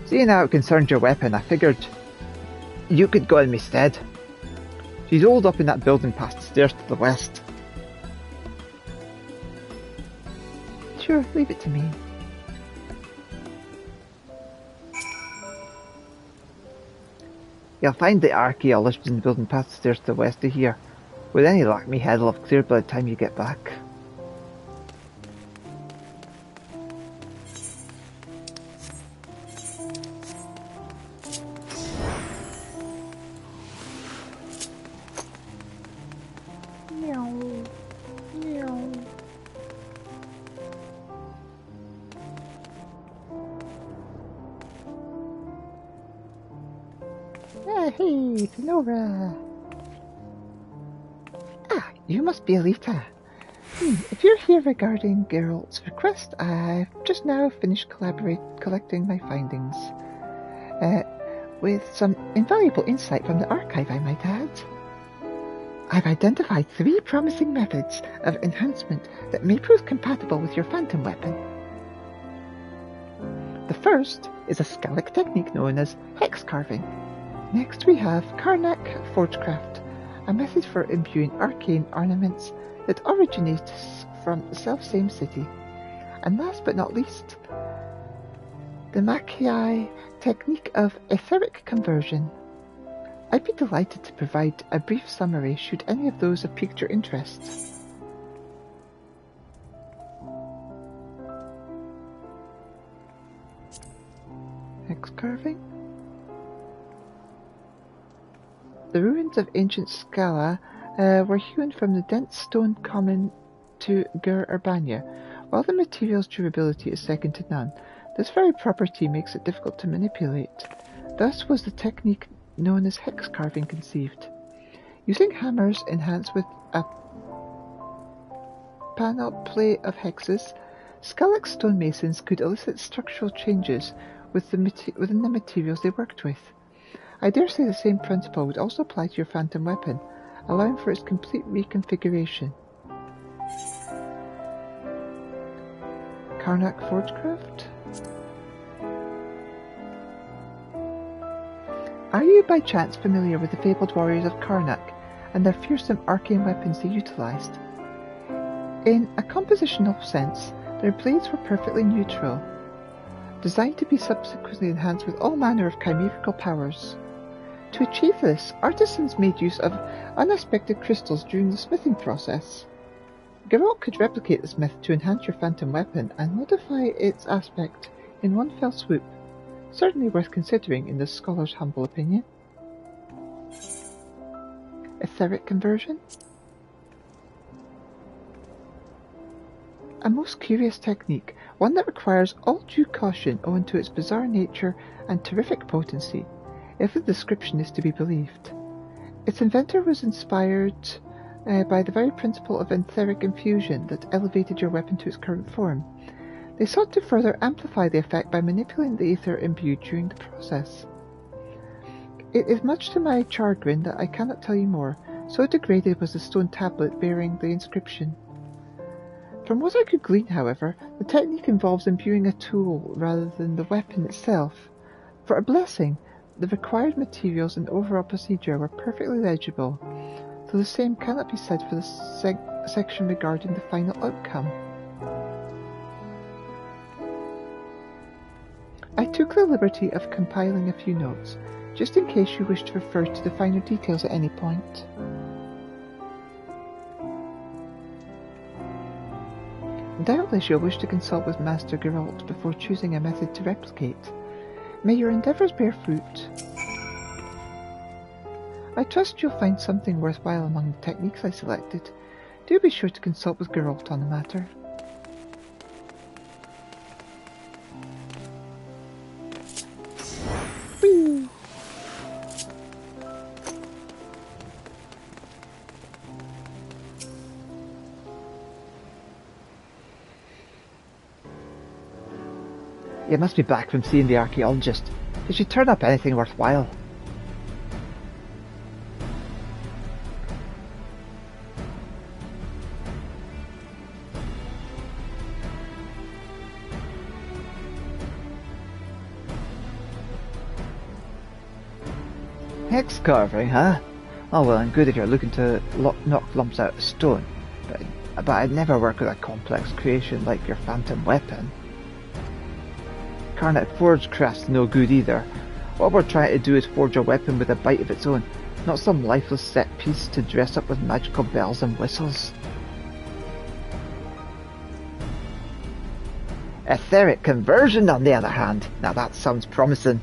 Seeing how it concerns your weapon, I figured you could go in my stead. She's holed up in that building past the stairs to the west. Sure, leave it to me. You'll find the archaeologist in the building past the stairs to the west of here. With any luck, me head will have cleared by the time you get back. Hey, Sonora. Ah, you must be Elita. If you're here regarding Geralt's request, I've just now finished collecting my findings. With some invaluable insight from the archive, I might add. I've identified 3 promising methods of enhancement that may prove compatible with your phantom weapon. The first is a Skallic technique known as hex carving. Next we have Karnak Forgecraft, a method for imbuing arcane ornaments that originates from the self-same city. And last but not least, the Machiai technique of etheric conversion. I'd be delighted to provide a brief summary should any of those have piqued your interest. Hex carving? The ruins of ancient Scala were hewn from the dense stone common to Gur Urbania. While the material's durability is second to none, this very property makes it difficult to manipulate. Thus was the technique known as hex carving conceived. Using hammers enhanced with a panoply of hexes, Skallic stonemasons could elicit structural changes within the materials they worked with. I dare say the same principle would also apply to your phantom weapon, allowing for its complete reconfiguration. Karnak Forgecraft? Are you by chance familiar with the fabled warriors of Karnak and their fearsome arcane weapons they utilised? In a compositional sense, their blades were perfectly neutral, designed to be subsequently enhanced with all manner of chimerical powers. To achieve this, artisans made use of unexpected crystals during the smithing process. Geralt could replicate this method to enhance your phantom weapon and modify its aspect in one fell swoop. Certainly worth considering in this scholar's humble opinion. Etheric conversion? A most curious technique, one that requires all due caution owing to its bizarre nature and terrific potency, if the description is to be believed. Its inventor was inspired by the very principle of etheric infusion that elevated your weapon to its current form. They sought to further amplify the effect by manipulating the ether imbued during the process. It is much to my chagrin that I cannot tell you more, so degraded was the stone tablet bearing the inscription. From what I could glean, however, the technique involves imbuing a tool rather than the weapon itself. For a blessing, the required materials and overall procedure were perfectly legible, though the same cannot be said for the section regarding the final outcome. I took the liberty of compiling a few notes, just in case you wish to refer to the finer details at any point. Doubtless you'll wish to consult with Master Geralt before choosing a method to replicate. May your endeavours bear fruit. I trust you'll find something worthwhile among the techniques I selected. Do be sure to consult with Geralt on the matter. Whee! You must be back from seeing the archaeologist. Did she turn up anything worthwhile? Hex carving, huh? Oh well and good if you're looking to knock lumps out of stone, but I'd never work with a complex creation like your phantom weapon. Karnak Forgecraft's no good either. What we're trying to do is forge a weapon with a bite of its own, not some lifeless set piece to dress up with magical bells and whistles. Etheric conversion, on the other hand. Now that sounds promising.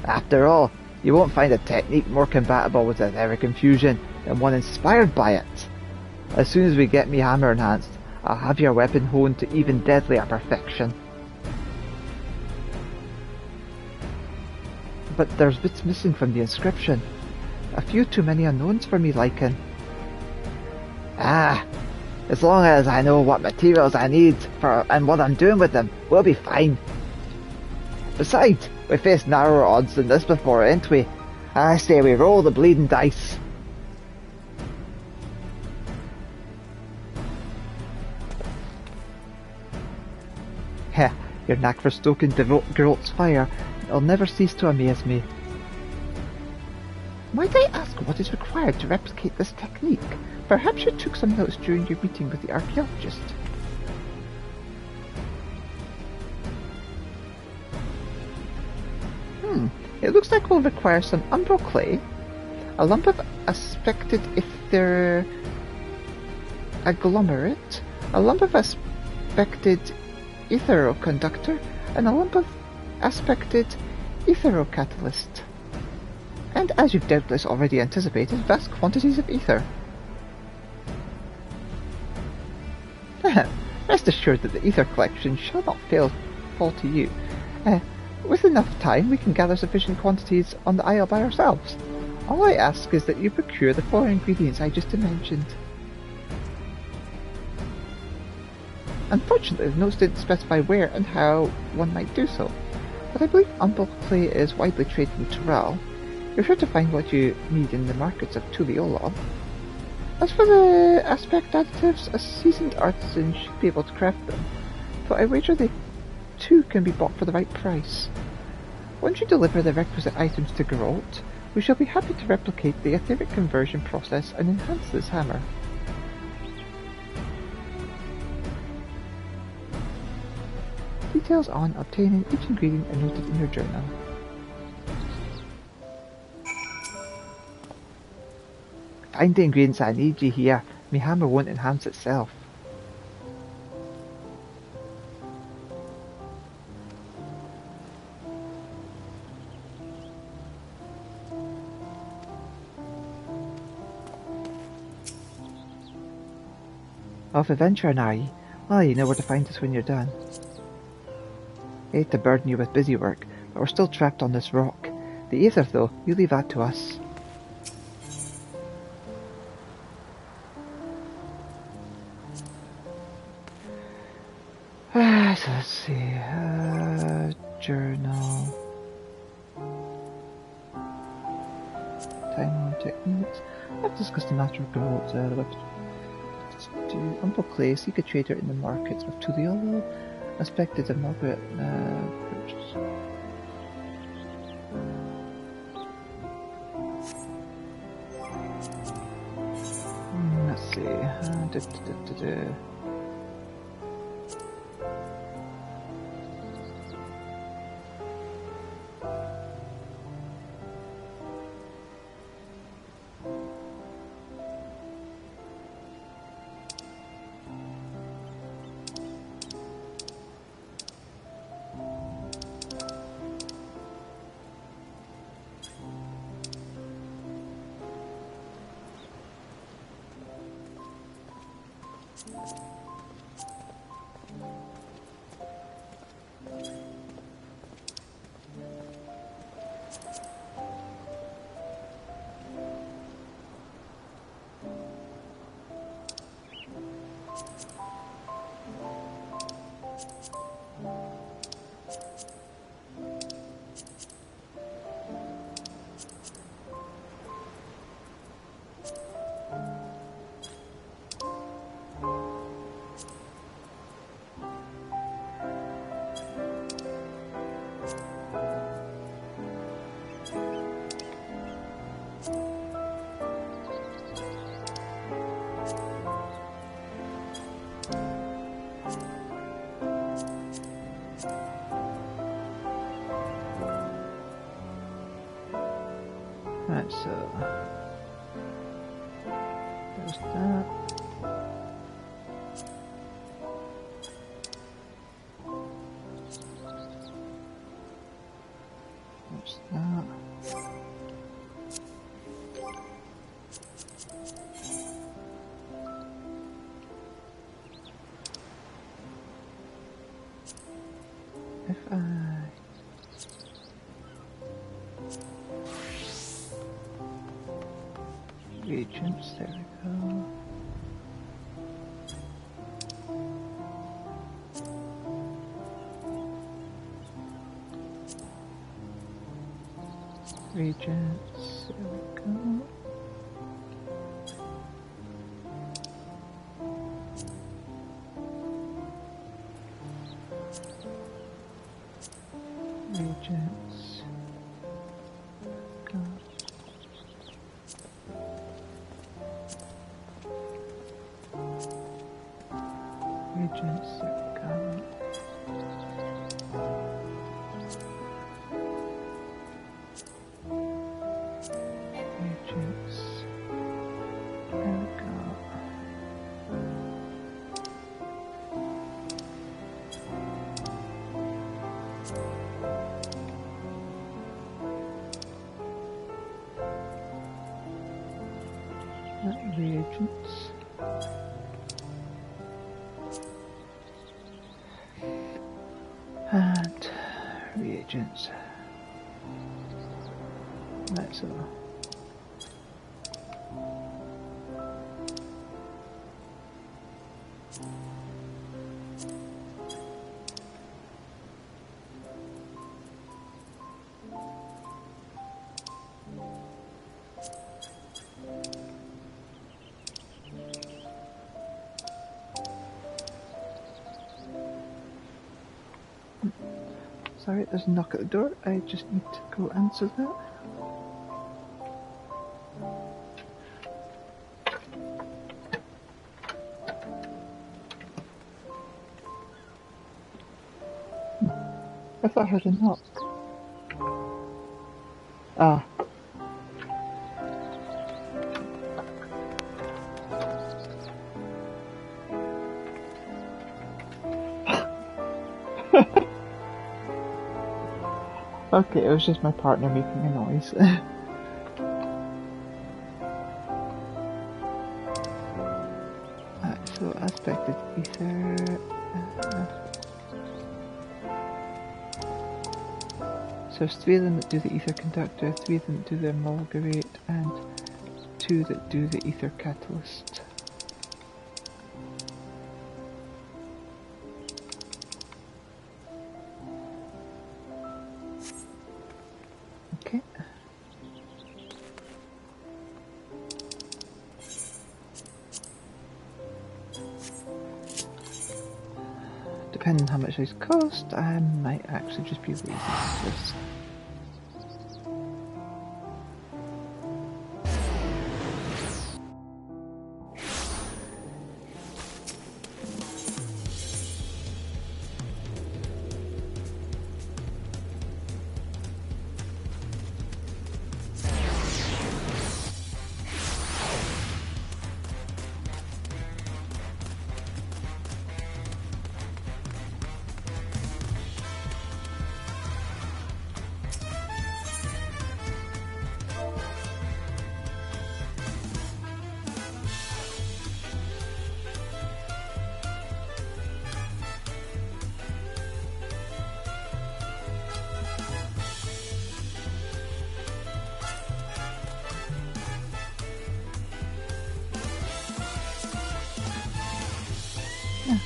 After all, you won't find a technique more compatible with etheric infusion than one inspired by it. As soon as we get me hammer enhanced, I'll have your weapon honed to even deadlier perfection. But there's bits missing from the inscription. A few too many unknowns for me liking. As long as I know what materials I need and what I'm doing with them, we'll be fine. Besides, we faced narrower odds than this before, ain't we? I say we roll the bleeding dice. Heh, your knack for stoking Geralt's fire will never cease to amaze me. Might I ask what is required to replicate this technique? Perhaps you took some notes during your meeting with the archaeologist. It looks like we'll require some umbral clay, a lump of aspected ether agglomerate, a lump of aspected etheroconductor, and a lump of aspected etherocatalyst. And as you've doubtless already anticipated, vast quantities of ether. Rest assured that the ether collection shall not fall to you. With enough time, we can gather sufficient quantities on the isle by ourselves. All I ask is that you procure the 4 ingredients I just mentioned. Unfortunately, the notes didn't specify where and how one might do so, but I believe umbral clay is widely traded in Tyrell. You're sure to find what you need in the markets of Tuliolo. As for the aspect additives, a seasoned artisan should be able to craft them, though I wager they too can be bought for the right price. Once you deliver the requisite items to Geralt, we shall be happy to replicate the etheric conversion process and enhance this hammer. Details on obtaining each ingredient are noted in your journal. Find the ingredients I need, you hear. My hammer won't enhance itself. Off adventuring, are ye? Well, you know where to find us when you're done. I hate to burden you with busy work, but we're still trapped on this rock. The ether, though, you leave that to us. So let's see, journal, time techniques. I've discussed the matter of Geralt, the weapon. Umbral clay, seek a trader in the markets of Tuliolo, aspected and Margaret purchase. Let's see, Right, so there's that. There's that. If reagents, there we go. Reagents, there we go. Reagents, go. Reagents, there we go. Reagents, there we go. Reagents. And reagents. That's all. Sorry, there's a knock at the door. I just need to go answer that. I thought I heard a knock. Ah. Okay, it was just my partner making a noise. So aspected ether. So there's 3 of them that do the ether conductor, 3 of them that do the amalgamate, and 2 that do the ether catalyst. Okay. Depending on how much these cost, I might actually just be lazy with this.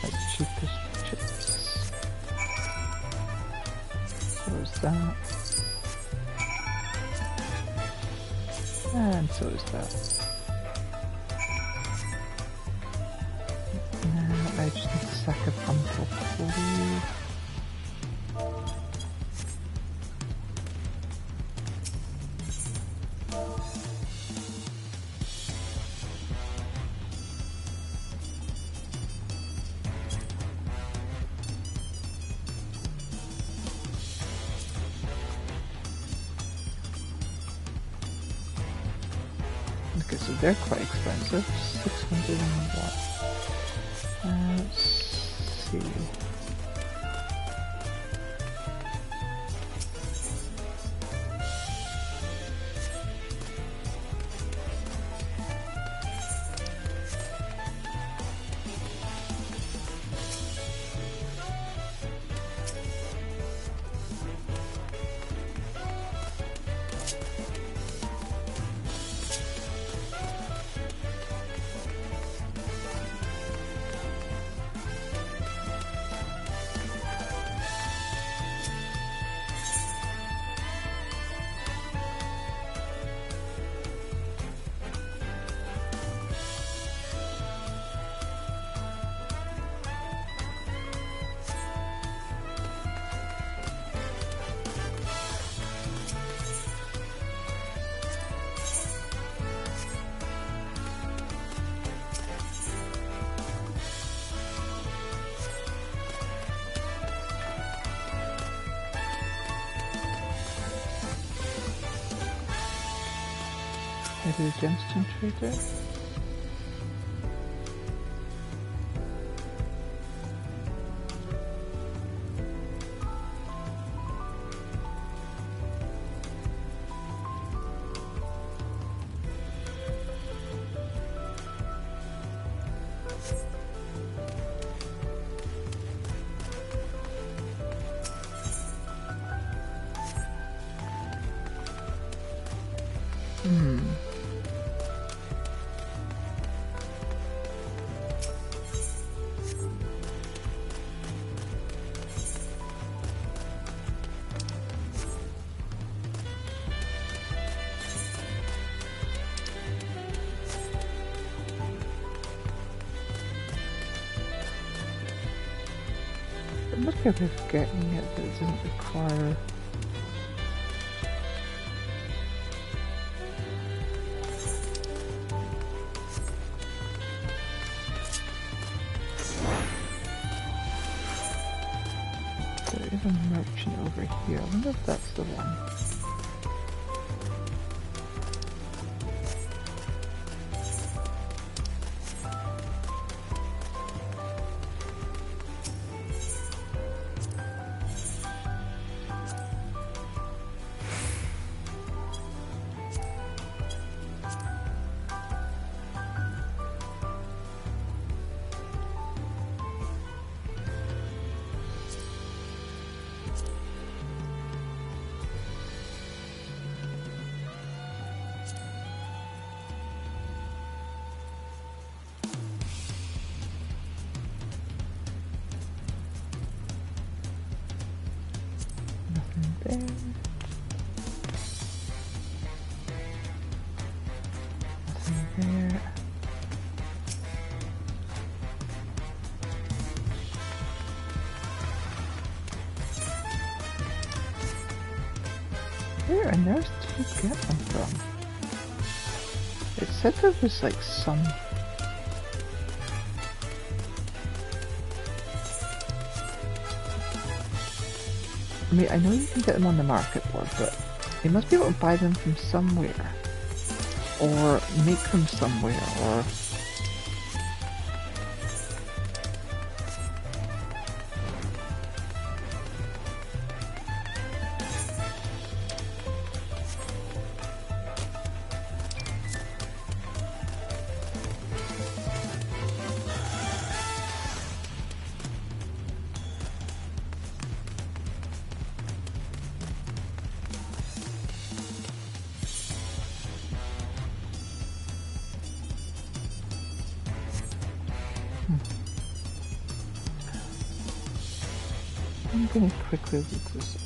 That's cheapest chips. So is that. And so is that. Now I just need a sack of unpopular. Okay, so they're quite expensive. 601. Let's see. Maybe a gemstone trader? There must be a way of getting it that it doesn't require... There is a merchant over here. I wonder if that's the one. There. Nothing there. Where on earth did you get them from? It said there was like some... I mean, I know you can get them on the market board, but you must be able to buy them from somewhere. Or make them somewhere, or... I'm gonna quickly look this up.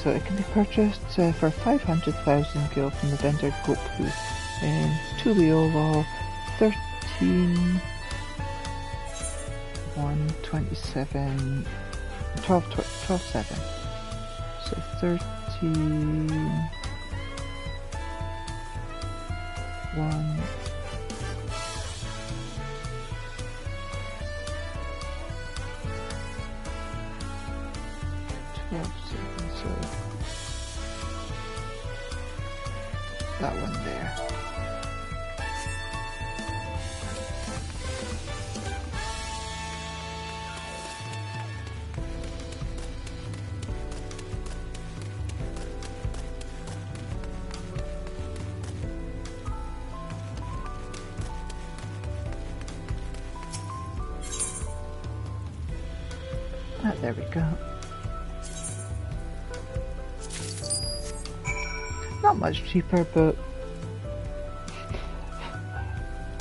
So it can be purchased for 500,000 gil from the vendor Goku in Tuliolo 13 127 12 7. So 13 1 12 7. So that one there. Ah, there we go. Not much cheaper, but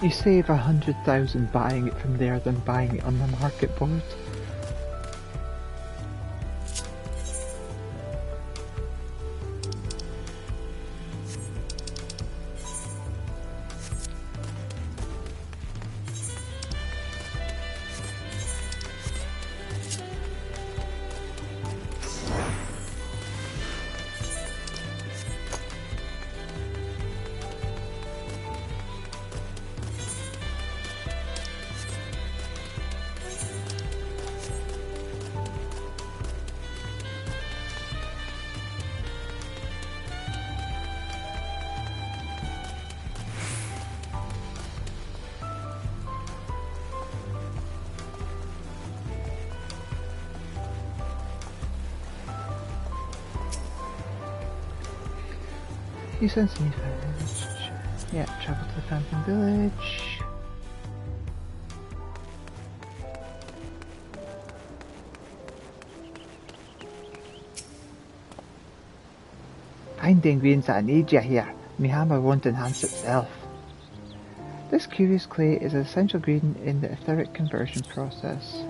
you save 100,000 buying it from there than buying it on the market board. You sense any village? Yeah, travel to the Phantom Village. Find the ingredients that I need you here. My hammer won't enhance itself. This curious clay is an essential ingredient in the etheric conversion process.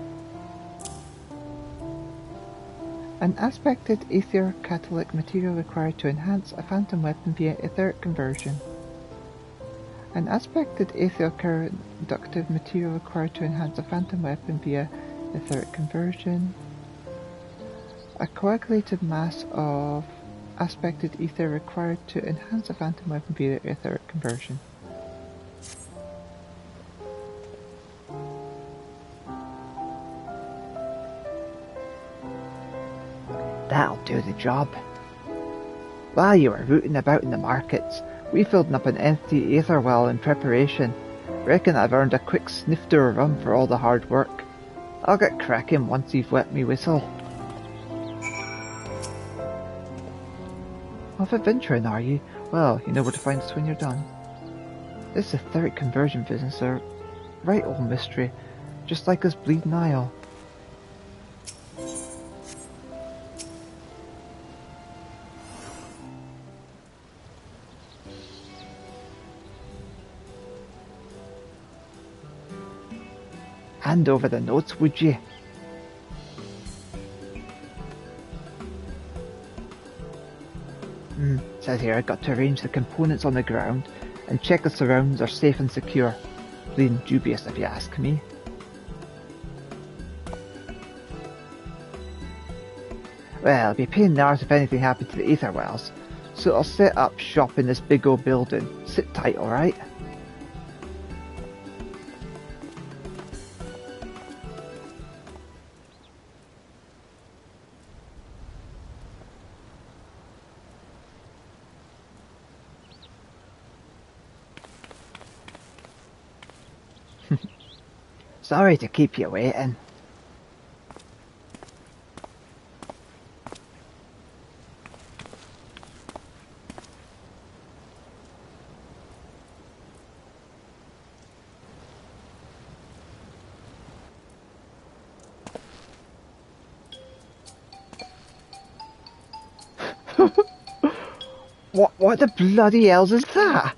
An aspected ether catalytic material required to enhance a phantom weapon via etheric conversion. An aspected ether conductive material required to enhance a phantom weapon via etheric conversion. A coagulated mass of aspected ether required to enhance a phantom weapon via etheric conversion. That'll do the job. While you were rooting about in the markets, we filled up an empty ether well in preparation. Reckon I've earned a quick snifter run for all the hard work. I'll get cracking once you've wet me whistle. Off adventuring, are you? Well, you know where to find us when you're done. This etheric conversion business are right old mystery, just like this bleeding Isle. Hand over the notes, would you? Says here I've got to arrange the components on the ground and check the surroundings are safe and secure. Bleeding dubious if you ask me. Well, it'd be a pain in the arse if anything happened to the ether wells, so I'll set up shop in this big old building. Sit tight, alright? Sorry to keep you waiting. What the bloody hell's is that?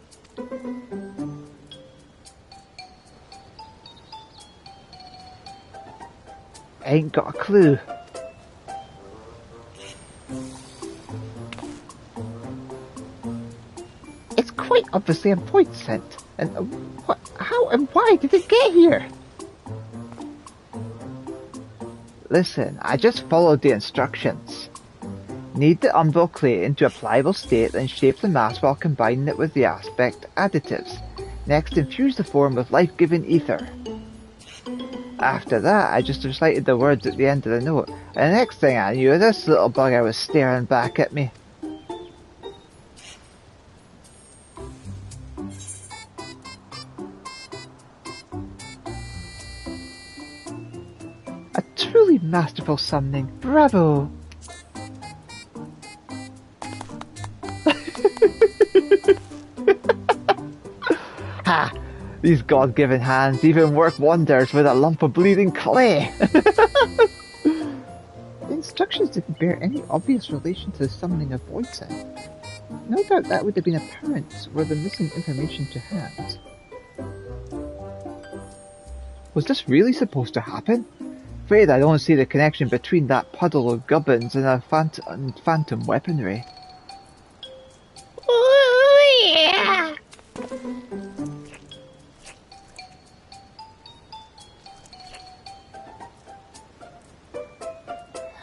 Ain't got a clue. obviously a void scent. And how and why did it get here? Listen, I just followed the instructions. Knead the umbral clay into a pliable state and shape the mass while combining it with the aspect additives. Next, infuse the form with life-giving ether. After that, I just recited the words at the end of the note, and the next thing I knew, this little bugger was staring back at me. A truly masterful summoning. Bravo! Ha! These God-given hands even work wonders with a lump of bleeding clay. The instructions didn't bear any obvious relation to the summoning of void scent. No doubt that would have been apparent were the missing information to hand. Was this really supposed to happen? Afraid I don't see the connection between that puddle of gubbins and a phantom weaponry. Oh yeah!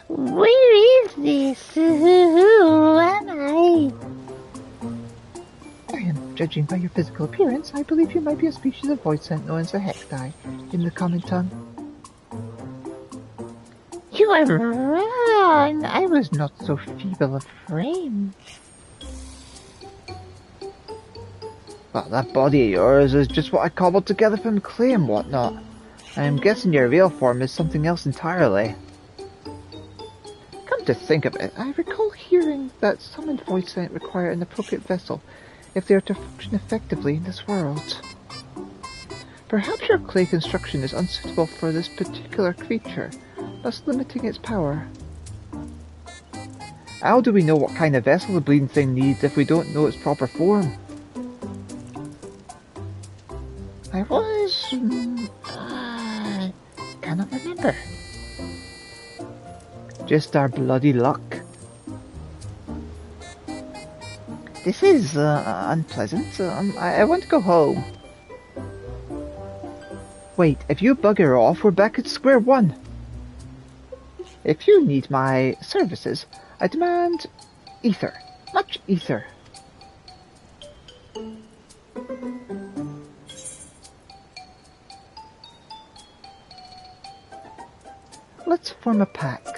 Where is this? Who am I? I am judging by your physical appearance. I believe you might be a species of void scent known as the hecti in the common tongue. You are wrong. I was not so feeble of frame. Well, that body of yours is just what I cobbled together from clay and whatnot. I am guessing your real form is something else entirely. Come to think of it, I recall hearing that summoned void scent require an appropriate vessel if they are to function effectively in this world. Perhaps your clay construction is unsuitable for this particular creature, thus limiting its power. How do we know what kind of vessel the bleeding thing needs if we don't know its proper form? I was... cannot remember. Just our bloody luck. This is unpleasant. I want to go home. Wait, if you bugger off, we're back at square one. If you need my services, I demand ether. Much ether. Let's form a pact.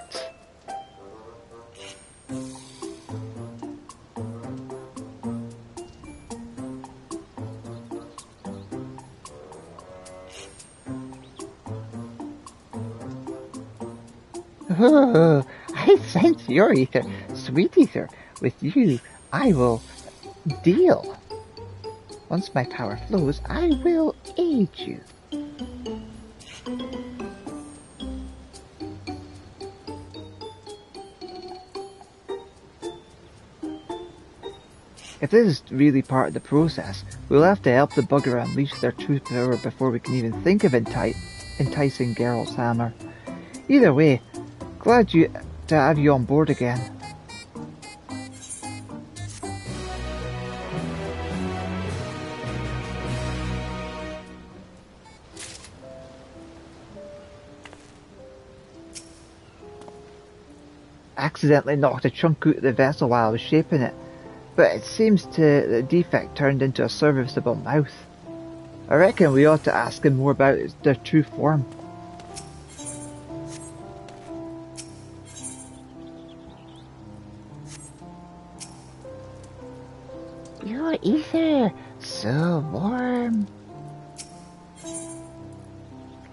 Oh, I sense your ether, sweet ether. With you, I will deal. Once my power flows, I will aid you. If this is really part of the process, we'll have to help the bugger unleash their true power before we can even think of enticing Geralt's hammer. Either way, glad to have you on board again. Accidentally knocked a chunk out of the vessel while I was shaping it, but it seems the defect turned into a serviceable mouth. I reckon we ought to ask him more about their true form. Your ether, so warm.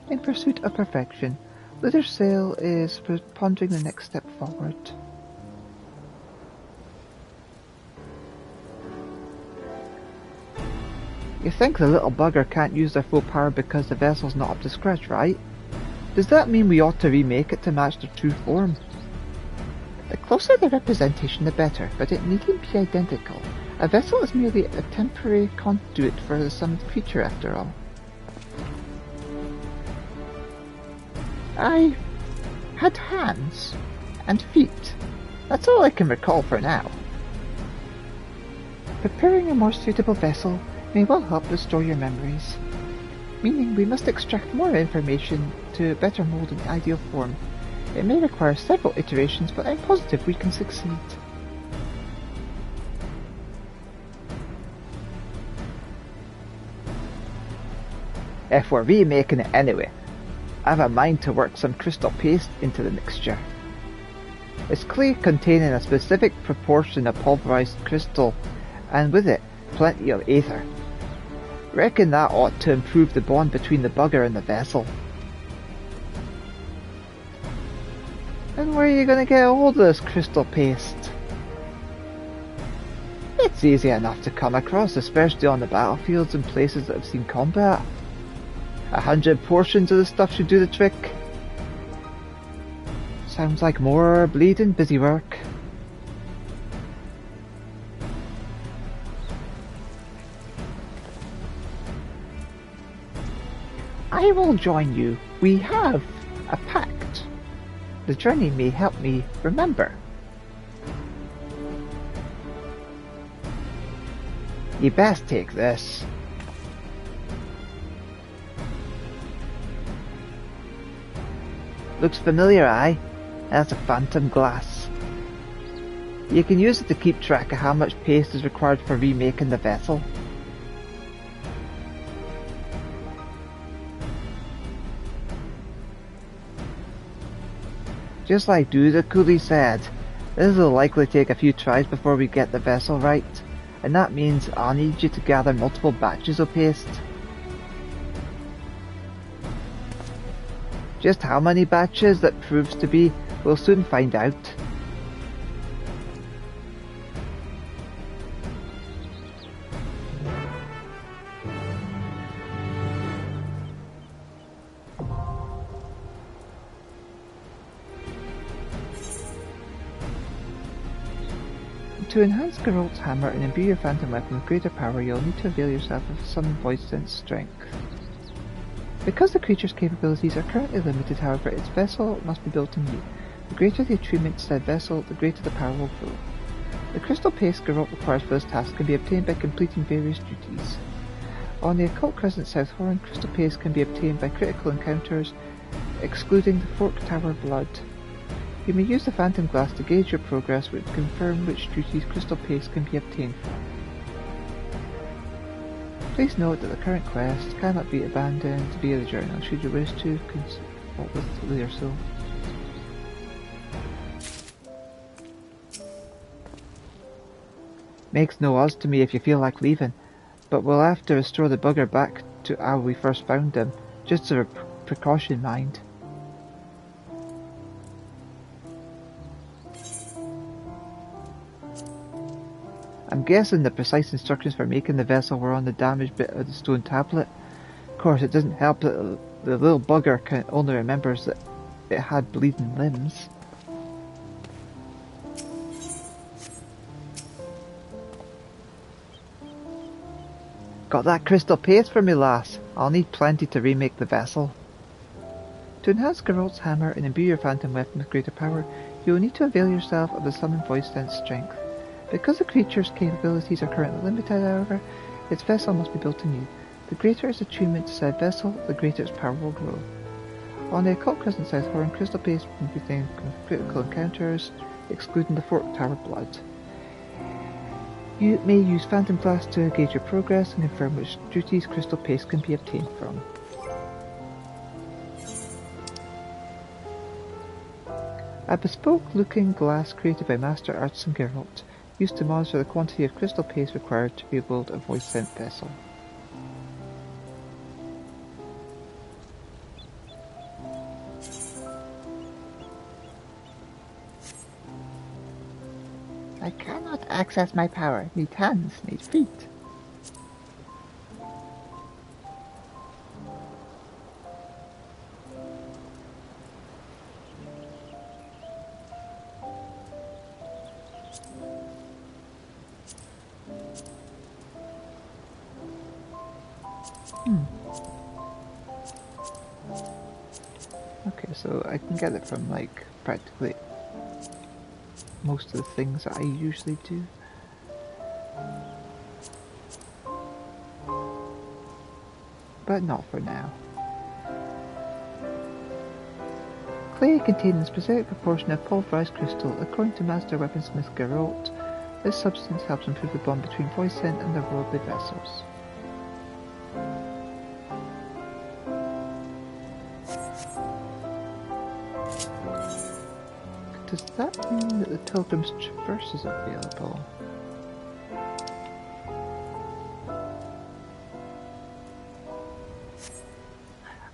In pursuit of perfection, Little Sail is pondering the next step forward. You think the little bugger can't use their full power because the vessel's not up to scratch, right? Does that mean we ought to remake it to match their true form? The closer the representation the better, but it needn't be identical. A vessel is merely a temporary conduit for the summoned creature after all. I had hands and feet. That's all I can recall for now. Preparing a more suitable vessel may well help restore your memories, meaning we must extract more information to better mold an ideal form. It may require several iterations, but I'm positive we can succeed. If we're remaking it anyway, I have a mind to work some crystal paste into the mixture. It's clay containing a specific proportion of pulverized crystal, and with it, plenty of aether. Reckon that ought to improve the bond between the bugger and the vessel. And where are you going to get a hold of this crystal paste? It's easy enough to come across, especially on the battlefields and places that have seen combat. 100 portions of the stuff should do the trick. Sounds like more bleeding busy work. I will join you. We have a pact. The journey may help me remember. You best take this. Looks familiar, aye? That's a phantom glass. You can use it to keep track of how much paste is required for remaking the vessel. Just like Draconia said, this will likely take a few tries before we get the vessel right, and that means I'll need you to gather multiple batches of paste. Just how many batches that proves to be, we'll soon find out. To enhance Geralt's hammer and imbue your phantom weapon with greater power, you'll need to avail yourself of some voice sense strength. Because the creature's capabilities are currently limited, however, its vessel must be built anew. The greater the attunement to said vessel, the greater the power will grow. The crystal paste Geralt requires for this task can be obtained by completing various duties. On the Occult Crescent South Horn, crystal paste can be obtained by critical encounters, excluding the Fork Tower Blood. You may use the Phantom Glass to gauge your progress and confirm which duties crystal paste can be obtained from. Please note that the current quest cannot be abandoned via the journal should you wish to consult with Learsil. Makes no odds to me if you feel like leaving, but we'll have to restore the bugger back to how we first found him, just as a precaution, mind. I'm guessing the precise instructions for making the vessel were on the damaged bit of the stone tablet. Of course, it doesn't help that the little bugger only remembers that it had bleeding limbs. Got that crystal paste for me, lass? I'll need plenty to remake the vessel. To enhance Geralt's hammer and imbue your phantom weapon with greater power, you will need to avail yourself of the summoned voice sense strength. Because the creature's capabilities are currently limited, however, its vessel must be built anew. The greater its attunement to said vessel, the greater its power will grow. On the Occult Crescent South Horn, crystal paste can be obtained from critical encounters, excluding the Fork Tower Blood. You may use Phantom Glass to gauge your progress and confirm which duties crystal paste can be obtained from. A bespoke-looking glass created by Master Artisan Geralt, used to monitor the quantity of crystal paste required to build a voice-sent vessel. I cannot access my power. Need hands, need feet. Okay, so I can get it from, like, practically most of the things that I usually do. but not for now. Clay contains a specific proportion of pulverized crystal. According to Master Weaponsmith Geralt, this substance helps improve the bond between Voicent and their worldly vessels. Does that mean that the Pilgrim's Traverse is available?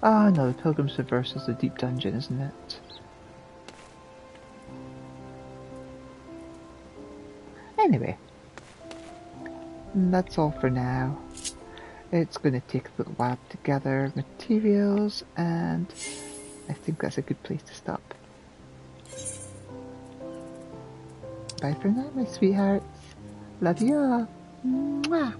Ah, no, the Pilgrim's Traverse is the deep dungeon, isn't it? Anyway, that's all for now. It's going to take a little while to gather materials, and I think that's a good place to stop. Bye for now, my sweethearts. Love you all. Mwah.